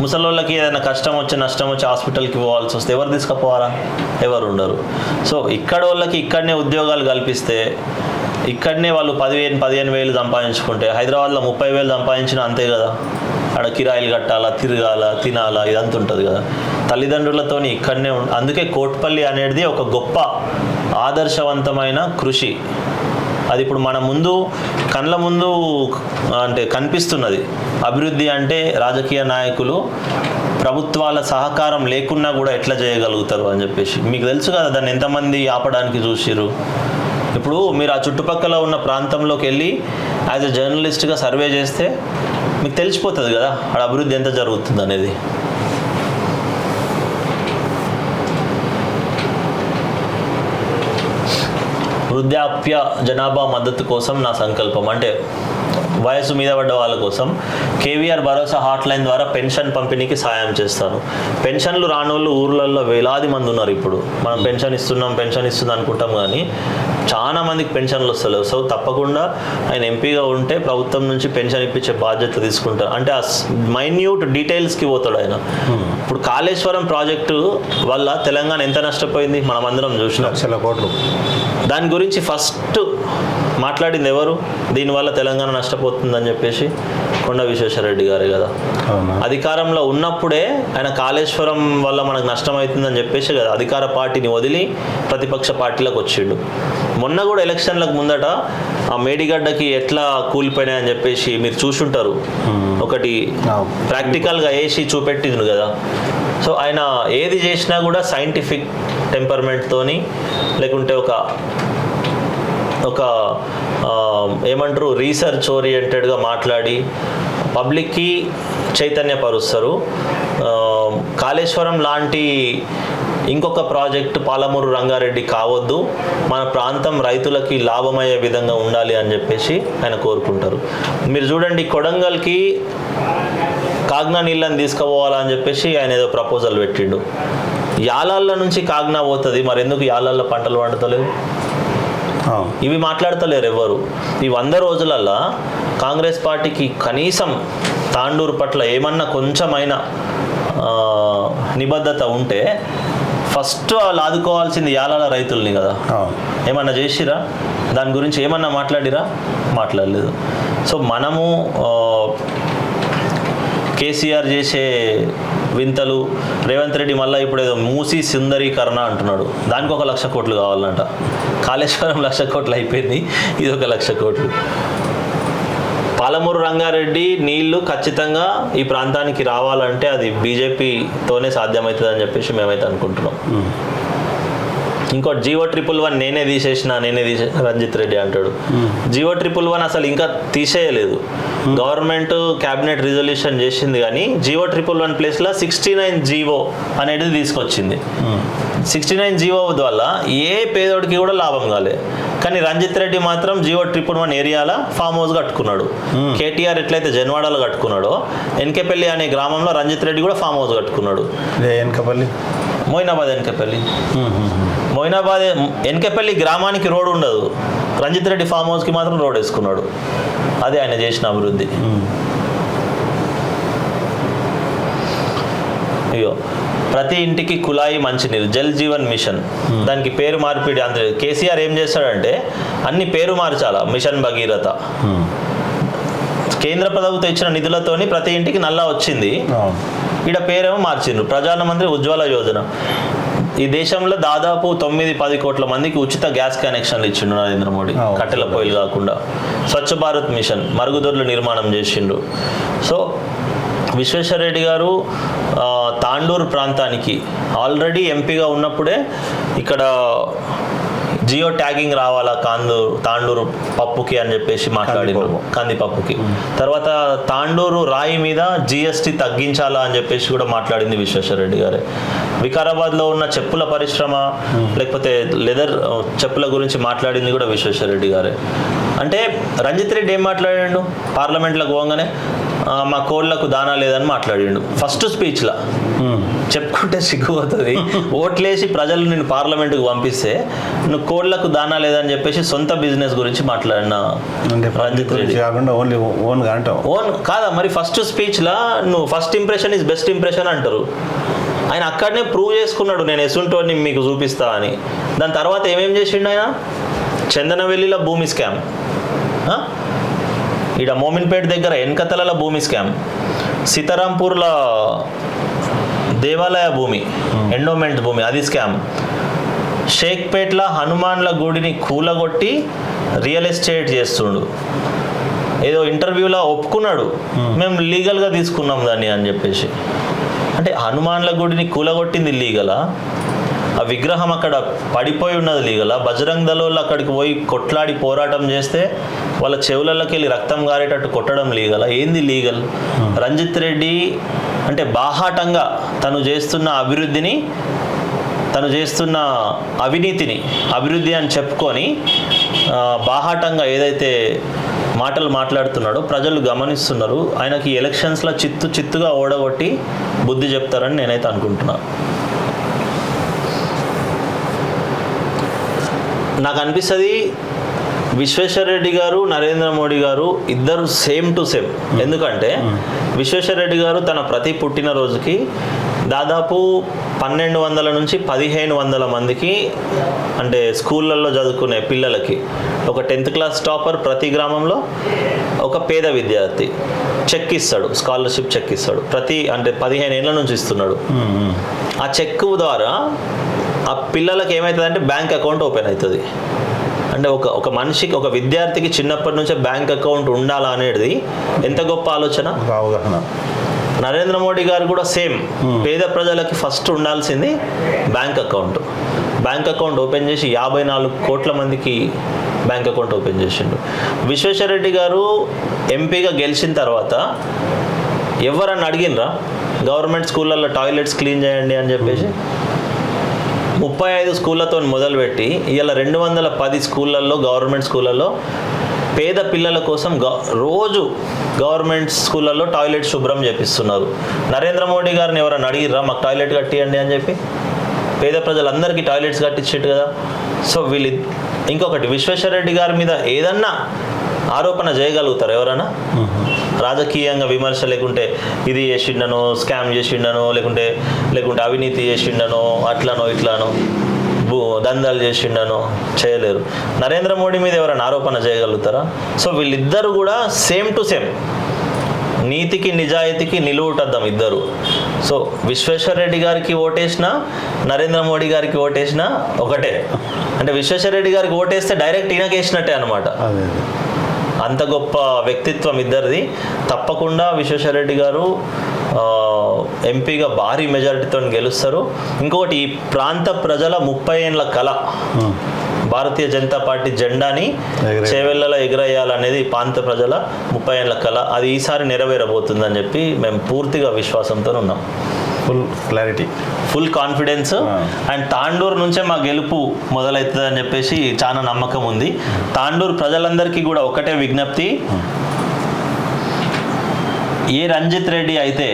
ముసలోళ్ళకి ఏదైనా కష్టం వచ్చి నష్టం వచ్చి హాస్పిటల్కి పోవాల్సి వస్తే ఎవరు తీసుకుపోవాలా? ఎవరు ఉండరు. సో ఇక్కడ వాళ్ళకి ఇక్కడనే ఉద్యోగాలు కల్పిస్తే ఇక్కడనే వాళ్ళు 15,000 సంపాదించుకుంటే హైదరాబాద్లో 30,000 సంపాదించినా అంతే కదా. అక్కడ కిరాయిలు కట్టాలా, తిరగాల, తినాలా, ఇదంతా ఉంటుంది కదా. తల్లిదండ్రులతో ఇక్కడనే అందుకే కోట్పల్లి అనేది ఒక గొప్ప ఆదర్శవంతమైన కృషి. అది ఇప్పుడు మన ముందు కళ్ళ ముందు అంటే కనిపిస్తున్నది. అభివృద్ధి అంటే రాజకీయ నాయకులు ప్రభుత్వాల సహకారం లేకున్నా కూడా ఎట్లా చేయగలుగుతారు అని చెప్పేసి మీకు తెలుసు కదా, దాన్ని ఎంతమంది ఆపడానికి చూసిరు. ఇప్పుడు మీరు ఆ చుట్టుపక్కల ఉన్న ప్రాంతంలోకి వెళ్ళి యాజ్ ఎ జర్నలిస్ట్గా సర్వే చేస్తే మీకు తెలిసిపోతుంది కదా అక్కడ అభివృద్ధి ఎంత జరుగుతుంది అనేది. వృద్ధాప్య జనాభా మద్దతు కోసం నా సంకల్పం అంటే వయసు మీద పడ్డ వాళ్ళ కోసం కేవీఆర్ భరోసా హాట్లైన్ ద్వారా పెన్షన్ పంపిణీకి సాయం చేస్తాను. పెన్షన్లు రానోళ్ళు ఊర్లలో వేలాది మంది ఉన్నారు. ఇప్పుడు మనం పెన్షన్ ఇస్తుంది అనుకుంటాం, కానీ చాలా మందికి పెన్షన్లు వస్తలేవు. సో తప్పకుండా ఆయన ఎంపీగా ఉంటే ప్రభుత్వం నుంచి పెన్షన్ ఇప్పించే బాధ్యత తీసుకుంటారు. అంటే ఆ మైన్యూట్ డీటెయిల్స్కి పోతాడు ఆయన. ఇప్పుడు కాళేశ్వరం ప్రాజెక్టు వల్ల తెలంగాణ ఎంత నష్టపోయింది మనం అందరం చూసినాం, లక్షల కోట్లు. దాని గురించి ఫస్ట్ మాట్లాడింది ఎవరు? దీనివల్ల తెలంగాణ నష్టపోతుందని చెప్పేసి కొండ విశ్వేశ్వరరెడ్డి గారే కదా. అధికారంలో ఉన్నప్పుడే ఆయన కాళేశ్వరం వల్ల మనకు నష్టం అవుతుందని చెప్పేసి కదా అధికార పార్టీని వదిలి ప్రతిపక్ష పార్టీలకు వచ్చిండు. మొన్న కూడా ఎలక్షన్లకు ముందట ఆ మేడిగడ్డకి ఎట్లా కూలిపోయినాయని చెప్పేసి మీరు చూసుంటారు, ఒకటి ప్రాక్టికల్గా వేసి చూపెట్టిండు కదా. సో ఆయన ఏది చేసినా కూడా సైంటిఫిక్ టెంపర్మెంట్తోని, లేకుంటే ఒక ఏమంటారు రీసెర్చ్ ఓరియంటెడ్గా మాట్లాడి పబ్లిక్కి చైతన్యపరుస్తారు. కాళేశ్వరం లాంటి ఇంకొక ప్రాజెక్టు పాలమూరు రంగారెడ్డి కావద్దు, మన ప్రాంతం రైతులకి లాభమయ్యే విధంగా ఉండాలి అని చెప్పేసి ఆయన కోరుకుంటారు. మీరు చూడండి, కొడంగల్కి కాగ్నా నీళ్ళని తీసుకుపోవాలని చెప్పేసి ఆయన ఏదో ప్రపోజల్ పెట్టిండు. యాలల్ల నుంచి కాగ్నా పోతుంది, మరి ఎందుకు యాలల్లో పంటలు పండుతలేవు? ఇవి మాట్లాడతలేరు ఎవరు. ఈ 100 రోజులల్లో కాంగ్రెస్ పార్టీకి కనీసం తాండూరు పట్ల ఏమన్నా కొంచెమైనా నిబద్ధత ఉంటే ఫస్ట్ వాళ్ళు ఆదుకోవాల్సింది యాలాల రైతుల్ని కదా. ఏమన్నా చేసిరా? దాని గురించి ఏమన్నా మాట్లాడిరా? మాట్లాడలేదు. సో మనము కేసీఆర్ చేసే వింతలు, రేవంత్ రెడ్డి మళ్ళీ ఇప్పుడు ఏదో మూసీ సుందరీకరణ అంటున్నాడు, దానికి 1 లక్ష కోట్లు కావాలంట. కాళేశ్వరం 1 లక్ష కోట్లు అయిపోయింది, ఇది 1 లక్ష కోట్లు. పాలమూరు రంగారెడ్డి నీళ్లు ఖచ్చితంగా ఈ ప్రాంతానికి రావాలంటే అది బీజేపీతోనే సాధ్యమవుతుంది అని చెప్పేసి మేమైతే అనుకుంటున్నాం. ఇంకోటి GO 111 నేనే తీసేసిన రంజిత్ రెడ్డి అంటాడు. GO 111 అసలు ఇంకా తీసేయలేదు. గవర్నమెంట్ క్యాబినెట్ రిజల్యూషన్ చేసింది, కానీ GO 111 ప్లేస్లో 69 GO అనేది తీసుకొచ్చింది. 69 GO వల్ల ఏ పేదోడికి కూడా లాభం కాలే. కానీ రంజిత్ రెడ్డి మాత్రం GO 111 ఏరియాలో ఫామ్ హౌస్ కట్టుకున్నాడు. కేటీఆర్ ఎట్లయితే జన్వాడలో కట్టుకున్నాడో, ఎన్కేపల్లి అనే గ్రామంలో రంజిత్ రెడ్డి కూడా ఫామ్ హౌస్ కట్టుకున్నాడు. మోయినాబాద్ ఎన్కేపల్లి గ్రామానికి రోడ్ ఉండదు, రంజిత్ రెడ్డి ఫామ్ హౌస్కి మాత్రం రోడ్ వేసుకున్నాడు. అదే ఆయన చేసిన అభివృద్ధి. అయ్యో, ప్రతి ఇంటికి కుళాయి మంచినీరు, జల్ జీవన్ మిషన్, దానికి పేరు మార్పిడి. అంతే. కేసీఆర్ ఏం చేస్తాడంటే అన్ని పేరు మార్చాలా. మిషన్ భగీరథ, కేంద్ర ప్రభుత్వం ఇచ్చిన నిధులతోని ప్రతి ఇంటికి నల్లా వచ్చింది, ఈడ పేరేమో మార్చిండ్రు. ప్రధానమంత్రి ఉజ్వల యోజన, ఈ దేశంలో దాదాపు 9-10 కోట్ల మందికి ఉచిత గ్యాస్ కనెక్షన్లు ఇచ్చిండు నరేంద్ర మోడీ, కట్టెల పొయ్యిలు కాకుండా. స్వచ్ఛ భారత్ మిషన్, మరుగుదొడ్ల నిర్మాణం చేసిండు. సో విశ్వేశ్వరరెడ్డి గారు తాండూరు ప్రాంతానికి ఆల్రెడీ ఎంపీగా ఉన్నప్పుడే ఇక్కడ జియో ట్యాగింగ్ రావాలా తాండూరు పప్పుకి అని చెప్పేసి మాట్లాడినారు, కందిపప్పుకి. తర్వాత తాండూరు రాయి మీద GST తగ్గించాలా అని చెప్పేసి కూడా మాట్లాడింది విశ్వేశ్వరరెడ్డి గారే. వికారాబాద్లో ఉన్న చెప్పుల పరిశ్రమ, లేకపోతే లెదర్ చెప్పుల గురించి మాట్లాడింది కూడా విశ్వేశ్వరరెడ్డి గారే. అంటే రంజిత్ రెడ్డి ఏం మాట్లాడాడు పార్లమెంట్లోకి పోగానే? మా కోళ్లకు దానా లేదని మాట్లాడిండు ఫస్ట్ స్పీచ్లో. చెప్పుకుంటే సిగ్గుపోతుంది. ఓట్లేసి ప్రజలు నేను పార్లమెంట్కి పంపిస్తే నువ్వు కోళ్లకు దానా లేదని చెప్పేసి సొంత బిజినెస్ గురించి మాట్లాడిన రంజిత్ రెడ్డి. ఓన్ కాదా మరి? ఫస్ట్ స్పీచ్లో నువ్వు first impression is best impression అంటారు. ఆయన అక్కడనే ప్రూవ్ చేసుకున్నాడు, నేను ఎసుంటోని మీకు చూపిస్తా అని. దాని తర్వాత ఏమేం చేసిండు ఆయన? చందనవెల్లిలో భూమి స్కామ్, ఈడ మోమిన్పేట దగ్గర ఎన్కతల భూమి స్కామ్, సీతారాంపూర్లో దేవాలయ భూమి, ఎండోమెంట్ భూమి, అది స్కామ్. షేక్పేట్ల హనుమాన్ల గుడిని కూలగొట్టి రియల్ ఎస్టేట్ చేస్తుండు. ఏదో ఇంటర్వ్యూలో ఒప్పుకున్నాడు, మేము లీగల్గా తీసుకున్నాం దాన్ని అని చెప్పేసి. అంటే హనుమాన్ల గుడిని కూలగొట్టింది లీగలా? ఆ విగ్రహం అక్కడ పడిపోయి ఉన్నది లీగలా? బజరంగ్ దళోళ్ళు అక్కడికి పోయి కొట్లాడి పోరాటం చేస్తే వాళ్ళ చెవులలోకి వెళ్ళి రక్తం గారేటట్టు కొట్టడం లీగలా? ఏంది లీగల్? రంజిత్ రెడ్డి అంటే బాహాటంగా తను చేస్తున్న అభివృద్ధిని, తను చేస్తున్న అవినీతిని అభివృద్ధి అని చెప్పుకొని బాహాటంగా ఏదైతే మాటలు మాట్లాడుతున్నాడో ప్రజలు గమనిస్తున్నారు. ఆయనకి ఎలక్షన్స్లో చిత్తుగా ఓడగొట్టి బుద్ధి చెప్తారని నేనైతే అనుకుంటున్నాను. నాకు అనిపిస్తుంది విశ్వేశ్వరరెడ్డి గారు, నరేంద్ర మోడీ గారు ఇద్దరు సేమ్ టు సేమ్. ఎందుకంటే విశ్వేశ్వరరెడ్డి గారు తన ప్రతి పుట్టినరోజుకి దాదాపు 1200 నుంచి 1500 మందికి, అంటే స్కూళ్ళల్లో చదువుకునే పిల్లలకి, ఒక 10th క్లాస్ టాపర్ ప్రతి గ్రామంలో, ఒక పేద విద్యార్థి చెక్ ఇస్తాడు, స్కాలర్షిప్ చెక్ ఇస్తాడు. అంటే 15 ఏళ్ళ నుంచి ఇస్తున్నాడు. ఆ చెక్ ద్వారా ఆ పిల్లలకి ఏమవుతుందంటే బ్యాంక్ అకౌంట్ ఓపెన్ అవుతుంది. అంటే ఒక మనిషికి, ఒక విద్యార్థికి చిన్నప్పటి నుంచే బ్యాంక్ అకౌంట్ ఉండాలా అనేది ఎంత గొప్ప ఆలోచన, అవగాహన. నరేంద్ర మోడీ గారు కూడా సేమ్. పేద ప్రజలకి ఫస్ట్ ఉండాల్సింది bank account. Bank account open చేసి 54 కోట్ల మందికి బ్యాంక్ అకౌంట్ ఓపెన్ చేసిండు. విశ్వేశ్వరరెడ్డి గారు ఎంపీగా గెలిచిన తర్వాత ఎవరన్నా అడిగినరా గవర్నమెంట్ స్కూళ్ళల్లో టాయిలెట్స్ క్లీన్ చేయండి అని చెప్పేసి? 35 స్కూళ్ళతో మొదలుపెట్టి ఇవాళ 210 స్కూళ్ళల్లో, గవర్నమెంట్ స్కూళ్ళల్లో పేద పిల్లల కోసం రోజు గవర్నమెంట్ స్కూళ్ళల్లో టాయిలెట్ శుభ్రం చేపిస్తున్నారు. నరేంద్ర మోడీ గారిని ఎవరైనా అడిగిర్రా మాకు టాయిలెట్ కట్టియండి అని చెప్పి? పేద ప్రజలందరికీ టాయిలెట్స్ కట్టించేట్టు కదా. సో ఇంకొకటి, విశ్వేశ్వరరెడ్డి గారి మీద ఏదన్నా ఆరోపణ చేయగలుగుతారు ఎవరైనా? రాజకీయంగా విమర్శ, లేకుంటే ఇది చేసిండనో, స్కామ్ చేసిండనో, లేకుంటే అవినీతి చేసిండనో, అట్లనో ఇట్లానో దందాలు చేసిండనో చేయలేరు. నరేంద్ర మోడీ మీద ఎవరైనా ఆరోపణ చేయగలుగుతారా? సో వీళ్ళిద్దరు కూడా సేమ్ టు సేమ్, నీతికి నిజాయితీకి నిలువుటద్దాం ఇద్దరు. సో విశ్వేశ్వరరెడ్డి గారికి ఓటేసినా, నరేంద్ర మోడీ గారికి ఓటేసినా ఒకటే. అంటే విశ్వేశ్వరరెడ్డి గారికి ఓటేస్తే డైరెక్ట్ ఈయనకేసినట్టే అనమాట. అంత గొప్ప వ్యక్తిత్వం ఇద్దరిది. తప్పకుండా విశ్వేశ్వరరెడ్డి గారు ఎంపీగా భారీ మెజారిటీతో గెలుస్తారు. ఇంకొకటి, ఈ ప్రాంత ప్రజల 30 ఏళ్ళ కళ, భారతీయ జనతా పార్టీ జెండాని చేవెళ్ళలో ఎగరేయాలనేది ప్రాంత ప్రజల 30 ఏళ్ళ కళ. అది ఈసారి నెరవేరబోతుందని చెప్పి మేము పూర్తిగా విశ్వాసంతో ఉన్నాం. Full clarity, full confidence. And Tandur నుంచే మా గెలుపు మొదలవుతుంది అని చెప్పేసి చాలా నమ్మకం ఉంది. తాండూరు ప్రజలందరికీ కూడా ఒకటే విజ్ఞప్తి, ఏ రంజిత్ రెడ్డి అయితే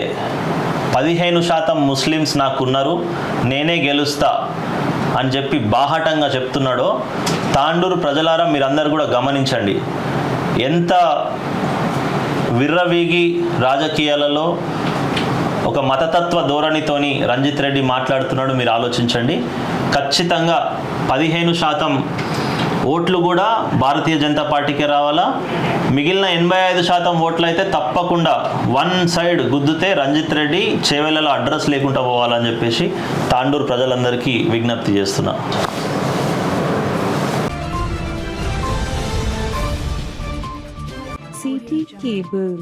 15% ముస్లిమ్స్ నాకున్నారు, నేనే గెలుస్తా అని చెప్పి బాహాటంగా చెప్తున్నాడో, తాండూరు ప్రజలారా మీరందరూ కూడా గమనించండి. ఎంత విర్రవీగి రాజకీయాలలో ఒక మతతత్వ ధోరణితోని రంజిత్ రెడ్డి మాట్లాడుతున్నాడు మీరు ఆలోచించండి. ఖచ్చితంగా 15% ఓట్లు కూడా భారతీయ జనతా పార్టీకే రావాలా. మిగిలిన 85% ఓట్లు అయితే తప్పకుండా వన్ సైడ్ గుద్దుతే రంజిత్ రెడ్డి చేవెళ్ళలో అడ్రస్ లేకుండా పోవాలని చెప్పేసి తాండూరు ప్రజలందరికీ విజ్ఞప్తి చేస్తున్నా. CT Cable